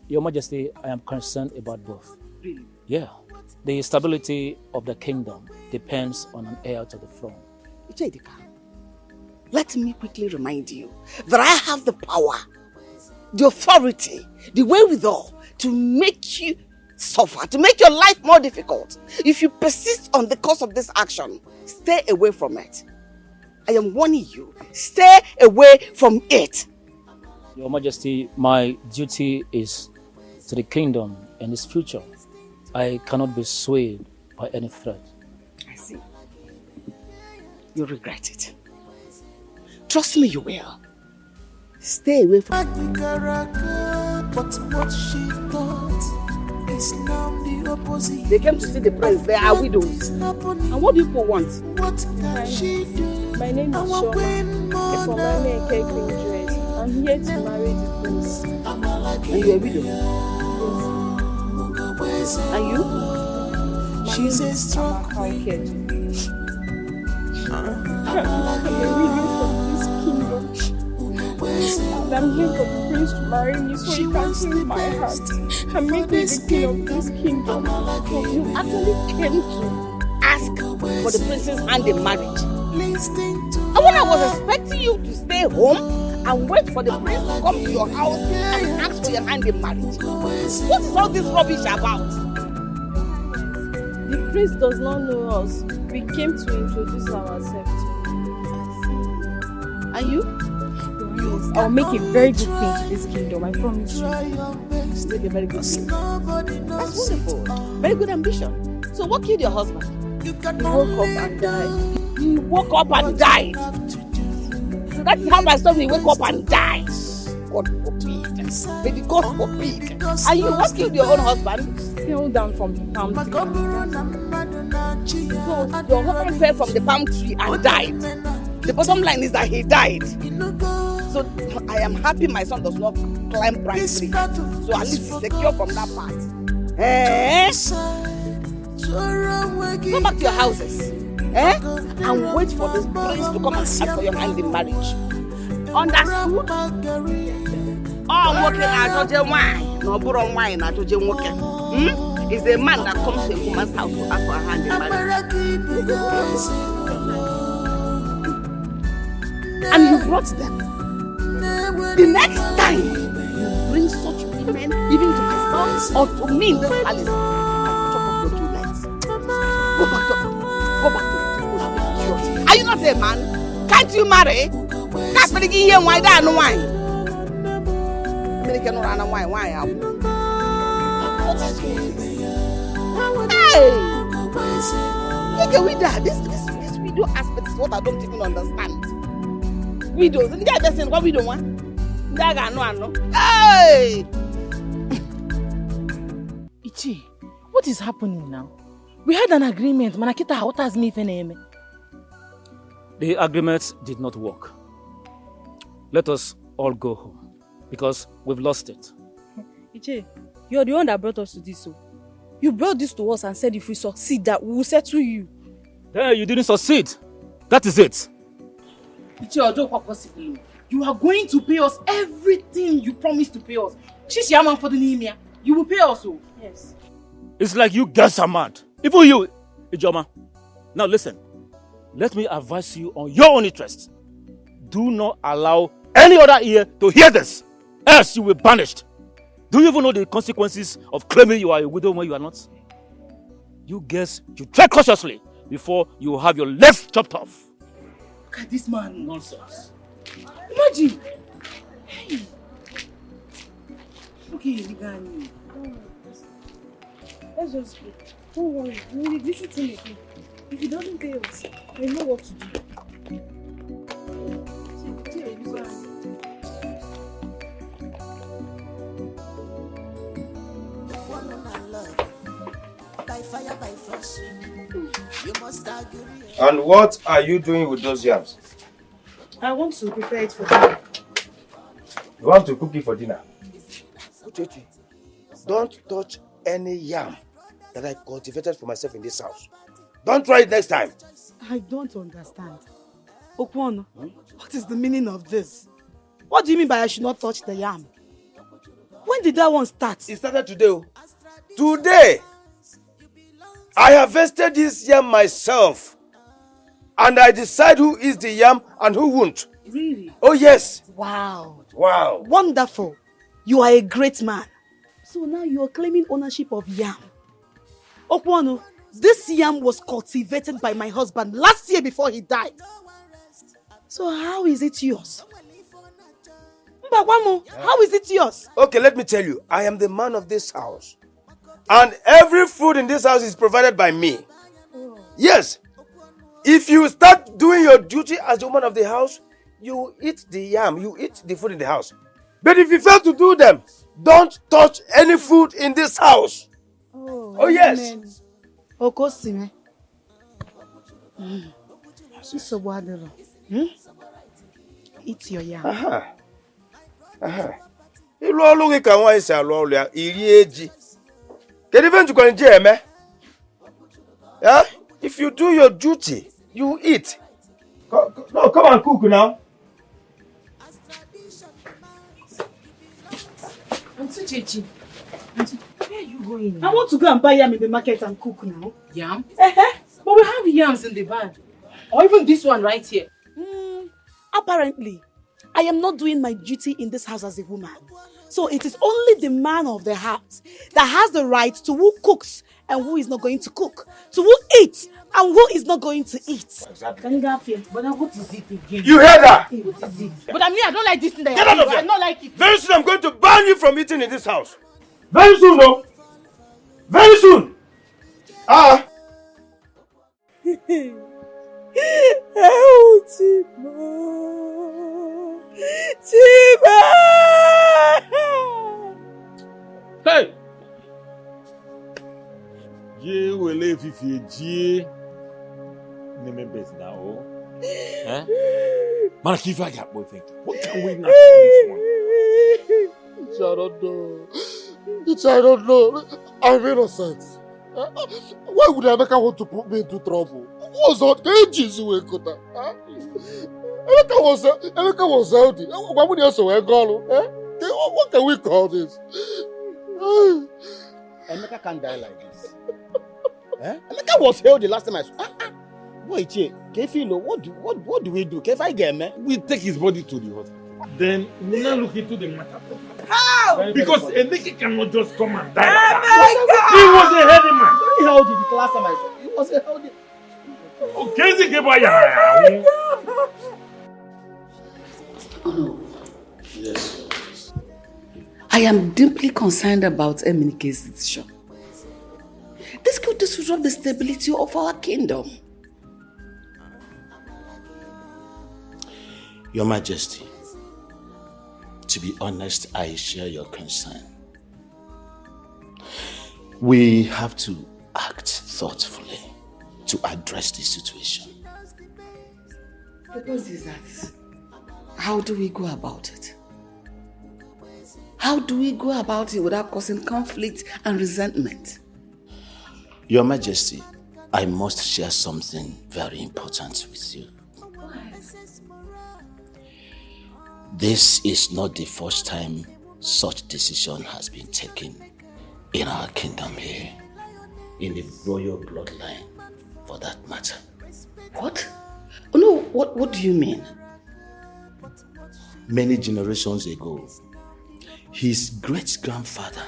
Speaker 8: Your Majesty, I am concerned about both.
Speaker 1: Really?
Speaker 8: Yeah. The stability of the kingdom depends on an heir to the throne.
Speaker 1: ETIKO, let me quickly remind you that I have the power, the authority, the wherewithal to make you suffer, to make your life more difficult. If you persist on the course of this action, stay away from it. I am warning you, stay away from it.
Speaker 8: Your Majesty, my duty is to the kingdom and its future. I cannot be swayed by any threat.
Speaker 1: I see. You'll regret it. Trust me, you will. Stay away from
Speaker 5: But what she thought is now the opposite.
Speaker 1: They came to see the prince. They are widows. And what do people want?
Speaker 5: What can she do?
Speaker 13: My name is Shoma. If for my name King Dress, I'm here to marry the prince.
Speaker 1: And you're a widow?
Speaker 13: Yes.
Speaker 1: And you?
Speaker 13: She's a strong outcast. I'm here for the prince to marry me so he can save my heart and make me the king of this kingdom.
Speaker 1: You actually came to ask for the prince's hand in marriage. And when I was expecting you to stay home and wait for the prince to come to your house and ask for your hand in marriage. What is all this rubbish about?
Speaker 13: The prince does not know us. We came to introduce ourselves to him.
Speaker 1: And you?
Speaker 13: I'll make a very good king to this kingdom, I promise you.
Speaker 1: Make a very good king. That's wonderful. Very good ambition. So what killed your husband?
Speaker 13: He woke up and died.
Speaker 1: He woke up and died. So that's how my son will wake up and die. God forbid. May the God forbid. And you, what killed your own husband?
Speaker 13: Fell down from the palm tree.
Speaker 1: So your husband fell from the palm tree and died. The bottom line is that he died. So I am happy my son does not climb branch tree. So at least he's secure from that part. Eh? Go back to your houses. Eh? And wait for the prince to come and ask for your hand in marriage. Understood? Oh, working at Georgia wine. No, borrow wine at Georgia working. Is a man that comes to a woman's house to ask for a hand in marriage. And you brought them. The next time you bring such women, even to my son or to me in this palace, I'll chop off your two legs. Go back to the Are you not a man? Can't you marry? Can't you hear why that no wine? American run wine. What is this? Hey! Take with that. This widow aspect is what I don't even understand. Widows, and they are just saying what we don't want. Hey!
Speaker 10: Ichi, what is happening now? We had an agreement. Manakita, what has me name?
Speaker 8: The agreement did not work. Let us all go home because we've lost it.
Speaker 13: Ichi, you're the one that brought us to this. So you brought this to us and said if we succeed that we will settle you.
Speaker 8: Hey, you didn't succeed. That is it.
Speaker 10: Ichi, possible. You are going to pay us everything you promised to pay us. Shishiaman for the Nimia. You will pay us. Oh.
Speaker 13: Yes.
Speaker 8: It's like you girls are mad. Even you, Ijoma. Now listen. Let me advise you on your own interest. Do not allow any other ear to hear this. Else you will be banished. Do you even know the consequences of claiming you are a widow when you are not? You girls should tread cautiously before you have your legs chopped off.
Speaker 10: Look at this man. Nonsense. Imagine. Hey. Okay,
Speaker 13: Gani. Let's just go. Don't worry. We'll visit him again. If he doesn't pay us, I know what to do.
Speaker 9: And what are you doing with those yams?
Speaker 13: I want to prepare it for dinner.
Speaker 9: You want to cook it for dinner? Uchechi, don't touch any yam that I cultivated for myself in this house. Don't try it next time.
Speaker 1: I don't understand. Okwono, what is the meaning of this? What do you mean by I should not touch the yam? When did that one start?
Speaker 9: It started today. Today! I harvested this yam myself. And I decide who eats the yam and who won't.
Speaker 1: Really?
Speaker 9: Oh yes.
Speaker 1: Wow.
Speaker 9: Wow.
Speaker 1: Wonderful. You are a great man. So now you are claiming ownership of yam. Okwono, this yam was cultivated by my husband last year before he died. So how is it yours? Mbagwamo, how is it yours?
Speaker 9: Okay, let me tell you. I am the man of this house. And every food in this house is provided by me. Yes. If you start doing your duty as the woman of the house, you eat the yam, you eat the food in the house. But if you fail to do them, don't touch any food in this house. Oh yes.
Speaker 1: Okosime. Eat your yam.
Speaker 9: Ilu olu gị ka nwaanyị si alụ ọrụ ya, iri eji. Kedu ife njikwa nje eme? Yeah? If you do your duty, you eat. No, come and cook now.
Speaker 10: Auntie Chichi, where are you going?
Speaker 1: I want to go and buy yam in the market and cook now.
Speaker 10: Yam? But we have yams in the bag. Or even this one right here.
Speaker 1: Apparently, I am not doing my duty in this house as a woman. So it is only the man of the house that has the right to who cooks and who is not going to cook, to who eats and who is not going to eat.
Speaker 10: Can you get fear? But what is it again?
Speaker 9: You heard that?
Speaker 10: What is it? But I mean, I don't like this thing that
Speaker 9: Get out of here.
Speaker 10: I don't like it.
Speaker 9: Very soon I'm going to ban you from eating in this house. Very soon, no? Very soon.
Speaker 2: Hey! Je will if you members now. Eh? Man, keep that boy thing. What can we not do this one?
Speaker 6: I don't know. I don't know. I'm innocent. Why would Emeka want to put me into trouble? What's all the ages you were good at? Emeka was healthy. Why would you say what can we call this?
Speaker 12: Emeka can't die like this. Emeka was healthy last time I saw. Wait, Kefilo, what do we do? Kefi get me?
Speaker 2: We take his body to the hospital. Then we now look into the matter.
Speaker 12: How?
Speaker 2: Because Emeka cannot just come and die. He was a healthy man.
Speaker 12: Very healthy the last time I saw. He was a healthy.
Speaker 2: Okay,
Speaker 1: Oh no.
Speaker 3: Yes.
Speaker 1: I am deeply concerned about Eminike's decision. This could disrupt the stability of our kingdom.
Speaker 11: Your Majesty, to be honest, I share your concern. We have to act thoughtfully to address this situation.
Speaker 1: The point is that, how do we go about it? How do we go about it without causing conflict and resentment?
Speaker 11: Your Majesty, I must share something very important with you. This is not the first time such decision has been taken in our kingdom here, in the royal bloodline, for that matter.
Speaker 1: What? Oh no, what do you mean?
Speaker 11: Many generations ago, his great-grandfather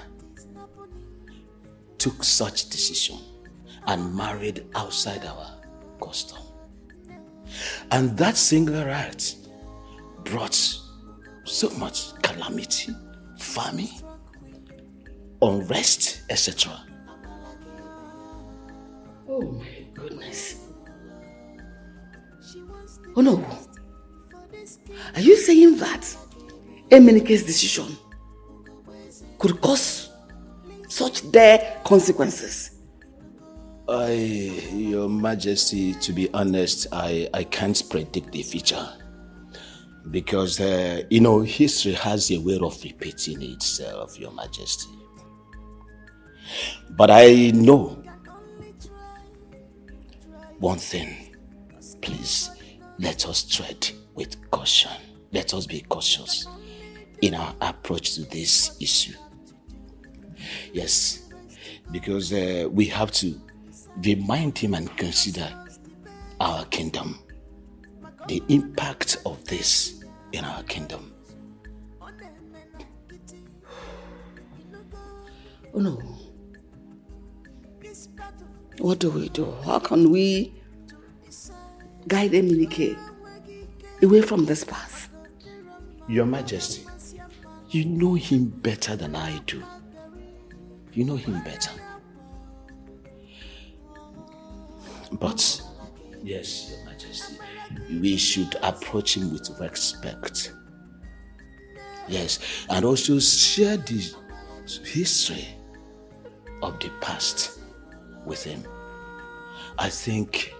Speaker 11: took such decision and married outside our custom. And that single act brought so much calamity, famine, unrest, etc.
Speaker 1: Oh my goodness. Oh no. Are you saying that Emenike's decision could cause such dire consequences?
Speaker 11: Your Majesty, to be honest, I can't predict the future. Because, history has a way of repeating itself, Your Majesty. But I know one thing. Please, let us tread with caution. Let us be cautious in our approach to this issue. Yes, because we have to remind him and consider our kingdom, the impact of this in our kingdom.
Speaker 1: Oh no. What do we do? How can we guide Emenike away from this path?
Speaker 11: Your Majesty, you know him better than I do. You know him better. But, yes, Your Majesty, we should approach him with respect. Yes, and also share the history of the past with him. I think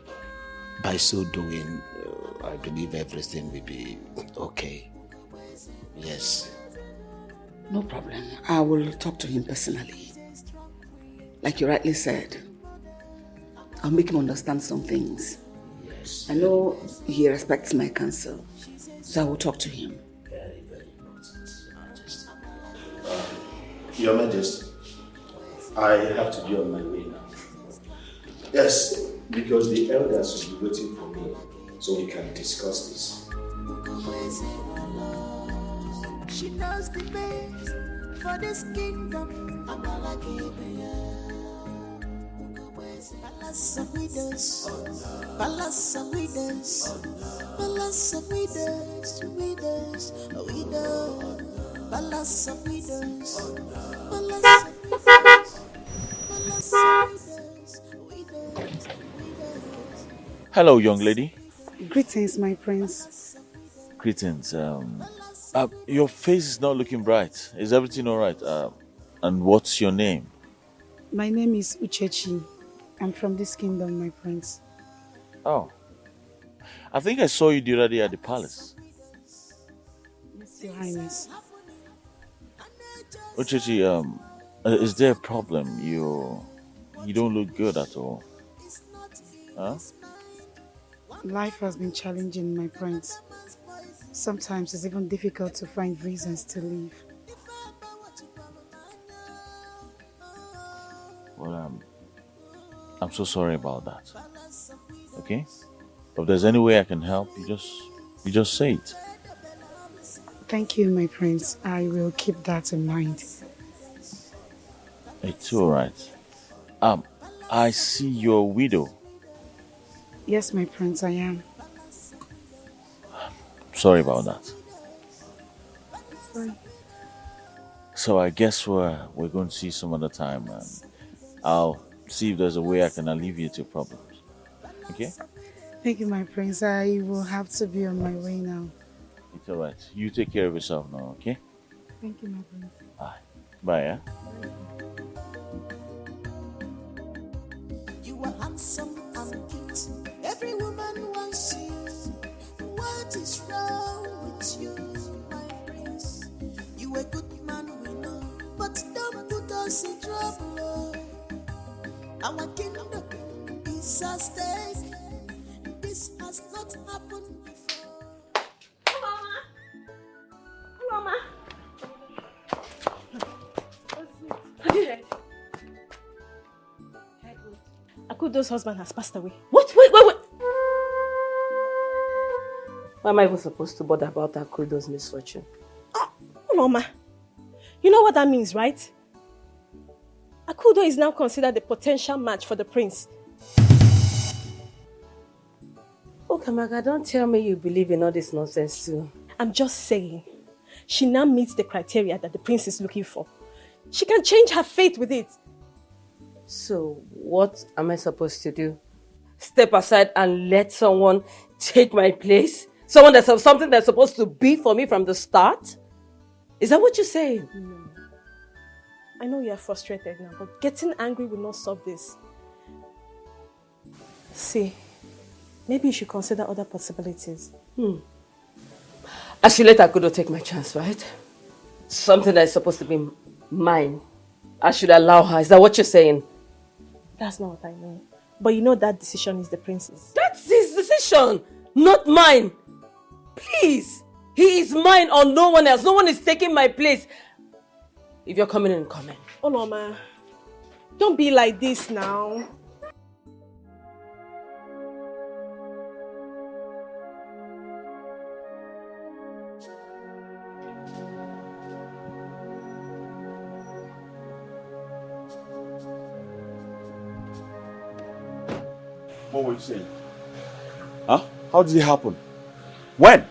Speaker 11: by so doing, I believe everything will be okay. Yes.
Speaker 1: No problem. I will talk to him personally. Like you rightly said, I'll make him understand some things.
Speaker 11: Yes.
Speaker 1: I know he respects my counsel, so I will talk to him.
Speaker 11: Very, very important, Your Majesty. Your Majesty, I have to be on my way now. Yes, because the elders will be waiting for me, so we can discuss this.
Speaker 5: She knows the best for this kingdom. Palace of widows, palace of widows, palace of widows, widows, widows, palace of widows, palace of widows, palace of widows, widows.
Speaker 2: Hello, young lady.
Speaker 17: Greetings, my prince.
Speaker 2: Greetings. Your face is not looking bright. Is everything all right? And what's your name?
Speaker 17: My name is Uchechi. I'm from this kingdom, my prince.
Speaker 2: Oh. I think I saw you the other day at the palace.
Speaker 17: Yes, Your Highness.
Speaker 2: Uchechi, is there a problem? You don't look good at all. Huh?
Speaker 17: Life has been challenging, my prince. Sometimes it's even difficult to find reasons to live.
Speaker 2: Well, I'm so sorry about that. Okay? But if there's any way I can help, you just say it.
Speaker 17: Thank you, my prince. I will keep that in mind.
Speaker 2: It's all right. I see you're a widow.
Speaker 17: Yes, my prince, I am.
Speaker 2: Sorry about that.
Speaker 17: Sorry.
Speaker 2: So I guess we're going to see some other time, and I'll see if there's a way I can alleviate your problems. Okay?
Speaker 17: Thank you, my prince. I will have to be on my way now.
Speaker 2: It's all right. You take care of yourself now, okay?
Speaker 17: Thank you, my prince.
Speaker 2: Bye, yeah?
Speaker 5: You are handsome and cute. Every woman wants you. What is wrong with you, my prince? You a good man, we know, but don't put us in trouble. Our kingdom is at stake. This has not happened before.
Speaker 4: Hello, Mama. Have you heard?
Speaker 7: Akudo's husband has passed away.
Speaker 4: What? Wait. Why am I even supposed to bother about Akudo's misfortune?
Speaker 7: Oh, Mama. You know what that means, right? Akudo is now considered a potential match for the prince.
Speaker 4: Oh, Kamaga, don't tell me you believe in all this nonsense too.
Speaker 7: I'm just saying. She now meets the criteria that the prince is looking for. she can change her fate with it.
Speaker 4: So, what am I supposed to do? Step aside and let someone take my place? Someone that's something that's supposed to be for me from the start? Is that what you're saying?
Speaker 7: No. I know you're frustrated now, but getting angry will not solve this. See, maybe you should consider other possibilities.
Speaker 4: I should let Akudo take my chance, right? Something that is supposed to be mine. I should allow her. Is that what you're saying?
Speaker 7: That's not what I mean. But you know that decision is the prince's.
Speaker 4: That's his decision, not mine. Please. He is mine or no one else. No one is taking my place. If you're coming in, come in.
Speaker 7: Oh, no, ma. Don't be like this now.
Speaker 3: What were you saying? Huh? How did it happen? When?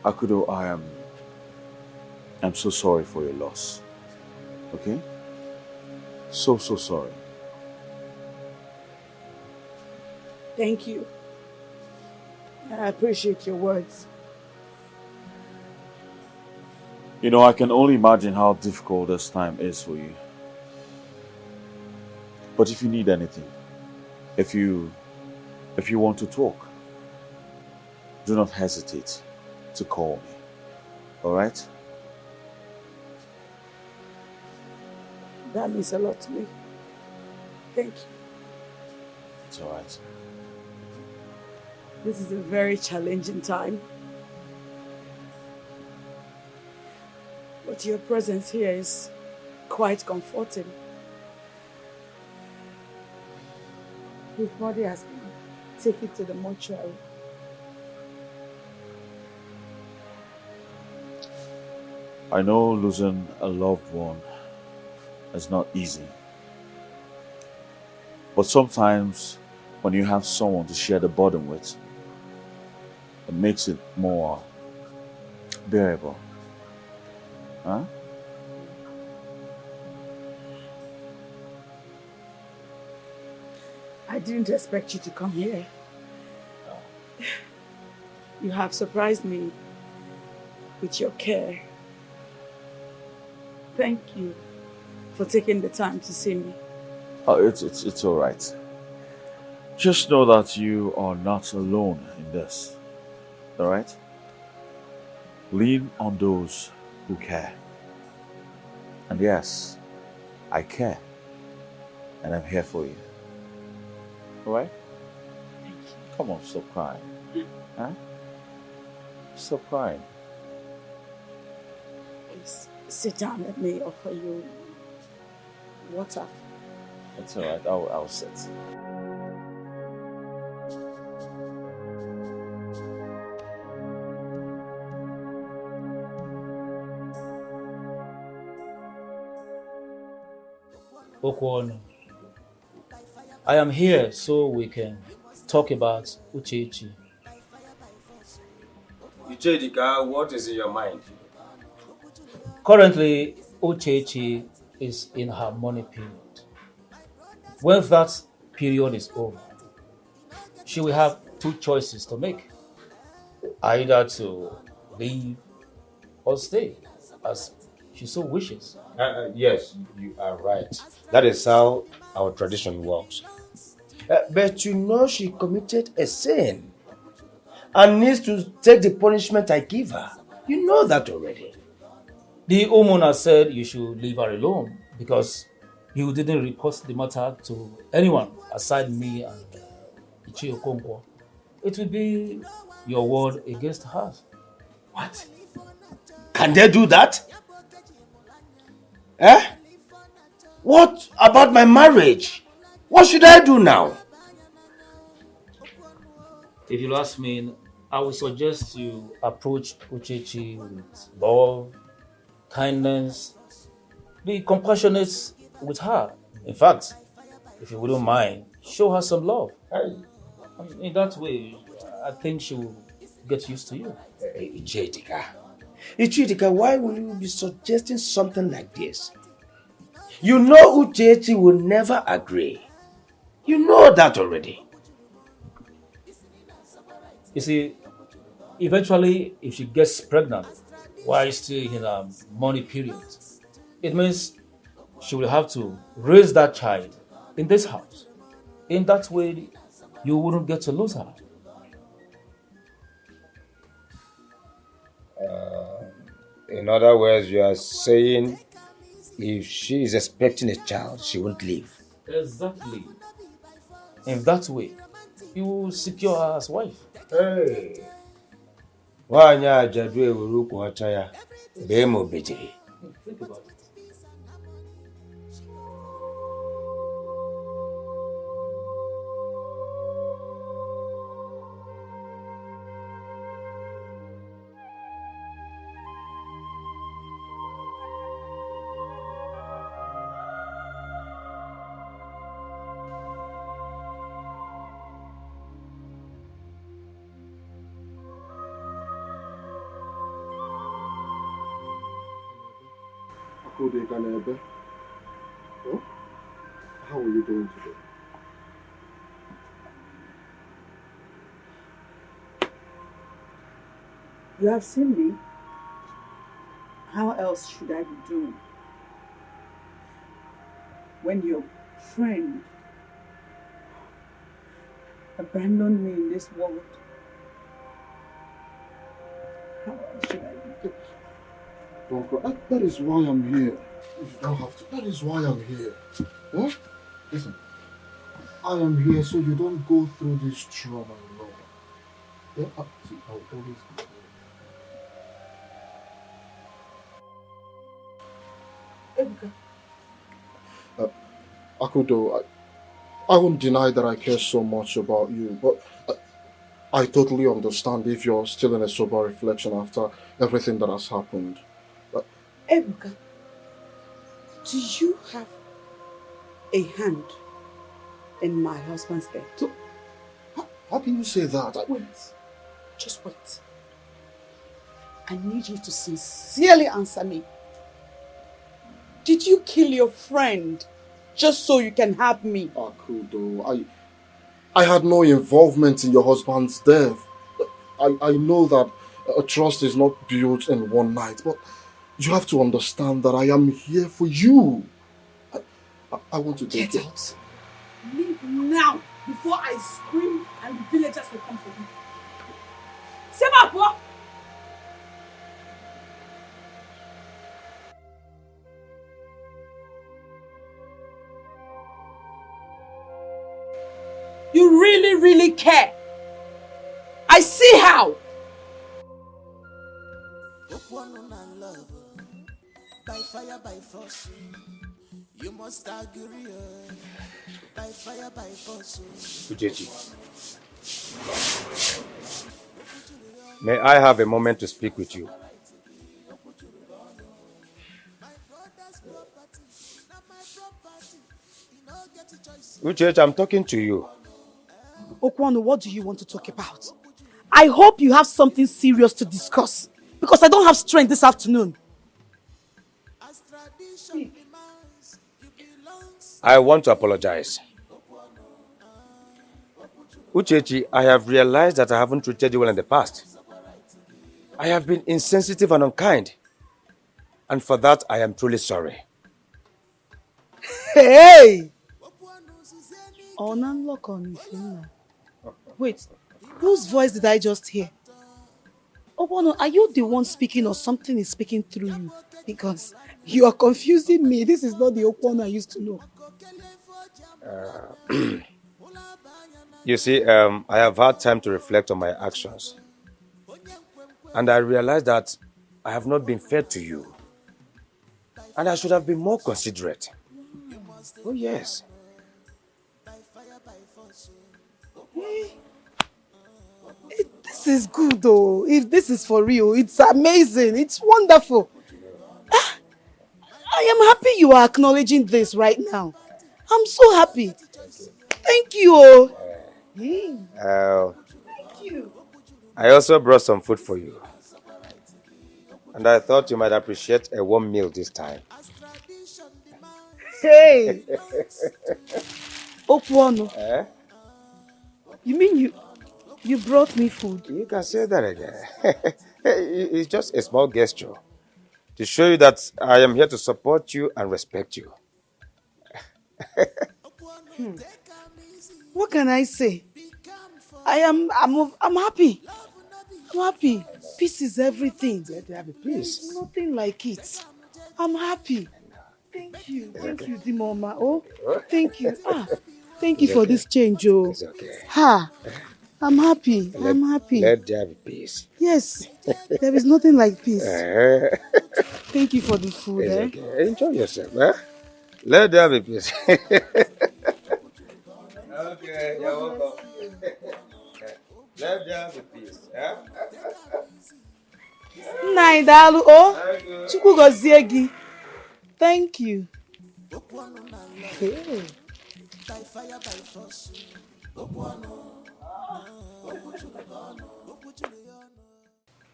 Speaker 3: Akudo, I'm so sorry for your loss. Okay? So sorry.
Speaker 17: Thank you. I appreciate your words.
Speaker 3: You know, I can only imagine how difficult this time is for you. But if you need anything, if you want to talk, do not hesitate to call me. Alright?
Speaker 17: That means a lot to me. Thank you.
Speaker 3: It's alright.
Speaker 17: This is a very challenging time. But your presence here is quite comforting. His body has been taken to the mortuary.
Speaker 3: I know losing a loved one is not easy. But sometimes when you have someone to share the burden with, it makes it more bearable. Huh?
Speaker 17: I didn't expect you to come here. You have surprised me with your care. Thank you for taking the time to see me.
Speaker 3: Oh, it's all right. Just know that you are not alone in this. All right? Lean on those who care. And yes, I care. And I'm here for you. All right?
Speaker 17: Thank you.
Speaker 3: Come on, stop crying. Huh? Stop crying.
Speaker 17: Please sit down. Let me offer you water.
Speaker 3: It's all right. I'll sit.
Speaker 8: Okwono, I am here so we can talk about Uchechi.
Speaker 9: ETIKO, what is in your mind?
Speaker 8: Currently, Uchechi is in her money period. When that period is over, she will have two choices to make. Either to leave or stay, as she so wishes.
Speaker 9: Yes, you are right. That is how our tradition works. But you know she committed a sin and needs to take the punishment I give her. You know that already.
Speaker 8: The Omona said you should leave her alone because you didn't report the matter to anyone aside me and Ichio Konkwo. It will be your word against hers.
Speaker 9: What? Can they do that? Eh? What about my marriage? What should I do now?
Speaker 8: If you ask me, I would suggest you approach Uchechi with love, kindness, be compassionate with her. In fact, if you wouldn't mind, show her some love.
Speaker 9: Hey.
Speaker 8: In that way, I think she will get used to you.
Speaker 9: Ichidika, why will you be suggesting something like this? You know Uchechi will never agree. You know that already.
Speaker 8: You see, eventually, if she gets pregnant while still in a money period, it means she will have to raise that child in this house. In that way, you wouldn't get to lose her.
Speaker 9: In other words, you are saying if she is expecting a child, she won't leave.
Speaker 8: Exactly. In that way, you will secure her as wife.
Speaker 9: Hey. Wanya ajadu ewuru kwọcha ya, bee mo bejiri.
Speaker 8: Think about it.
Speaker 6: NNEBE. Oh? How are you doing today?
Speaker 18: You have seen me. How else should I be doing? When your friend abandoned me in this world, how else should I be doing?
Speaker 6: Don't cry. That is why I'm here. You don't have to. That is why I'm here. Huh? Listen, I am here so you don't go through this trauma alone. Yeah? See, I'll always be
Speaker 18: Ebuka.
Speaker 6: Akudo, I won't deny that I care so much about you, but I totally understand if you're still in a sober reflection after everything that has happened.
Speaker 18: Ebuka, do you have a hand in my husband's death?
Speaker 6: So, how can you say that?
Speaker 18: Wait. Just wait. I need you to sincerely answer me. Did you kill your friend just so you can have me?
Speaker 6: Akudo, I had no involvement in your husband's death. I know that a trust is not built in one night, but you have to understand that I am here for you. I want to take
Speaker 18: Get out. Leave now before I scream and the villagers will come for you. Seba, you really, really care. I see how.
Speaker 5: By fire, by force, you must agree. By fire, by force.
Speaker 9: Uchechi, may I have a moment to speak with you? Uchechi, I'm talking to you.
Speaker 1: Okwano, what do you want to talk about? I hope you have something serious to discuss, because I don't have strength this afternoon.
Speaker 9: I want to apologize. Uchechi, I have realized that I haven't treated you well in the past. I have been insensitive and unkind. And for that, I am truly sorry.
Speaker 1: Hey! Wait, whose voice did I just hear? Okwano, are you the one speaking or something is speaking through you? Because you are confusing me. This is not the Okwano I used to know.
Speaker 9: You see, I have had time to reflect on my actions. And I realized that I have not been fair to you. And I should have been more considerate. Oh, yes.
Speaker 1: This is good though. If this is for real, it's amazing. It's wonderful. I am happy you are acknowledging this right now. I'm so happy. Thank you.
Speaker 7: Hey.
Speaker 9: Thank you. I also brought some food for you. And I thought you might appreciate a warm meal this time.
Speaker 18: Hey! Okwono.
Speaker 9: Eh?
Speaker 18: You mean you brought me food?
Speaker 9: You can say that again. It's just a small gesture to show you that I am here to support you and respect you.
Speaker 18: What can I say? I'm happy. I'm happy. Peace is everything.
Speaker 9: Let there have peace.
Speaker 18: There's nothing like it. I'm happy. Thank you. Thank you, Dimoma. Oh, thank you. Thank you for this change, oh.
Speaker 9: It's okay.
Speaker 18: I'm happy. I'm happy.
Speaker 9: Let there be peace.
Speaker 18: Yes. There is nothing like peace. Thank you for the food.
Speaker 9: It's okay. Enjoy yourself. Eh? Let there be peace. Okay, you're welcome. Let there be peace.
Speaker 18: Nna Idalu, oh. Chukwu gozie gi. Thank you. Hey.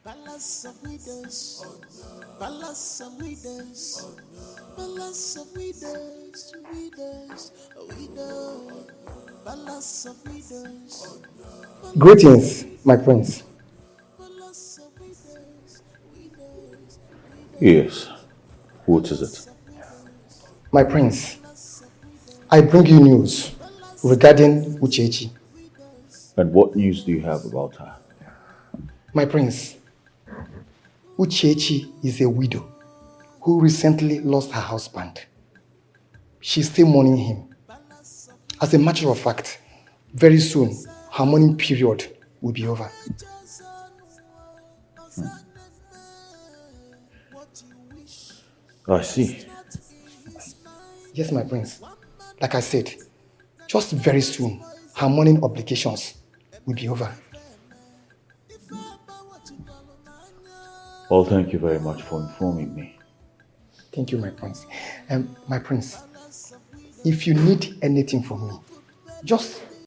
Speaker 5: Balance of widows, balance of widows, balance of widows, widows, balance of widows.
Speaker 19: Greetings, my prince.
Speaker 3: Yes. What is it?
Speaker 19: My prince, I bring you news regarding Uchechi.
Speaker 3: And what news do you have about her?
Speaker 19: My prince, Uchechi is a widow who recently lost her husband. She's still mourning him. As a matter of fact, very soon, her mourning period will be over.
Speaker 3: I see.
Speaker 19: Yes, my prince. Like I said, just very soon, her mourning obligations will be over.
Speaker 3: Well, thank you very much for informing me.
Speaker 19: Thank you, my prince. My prince, if you need anything from me, just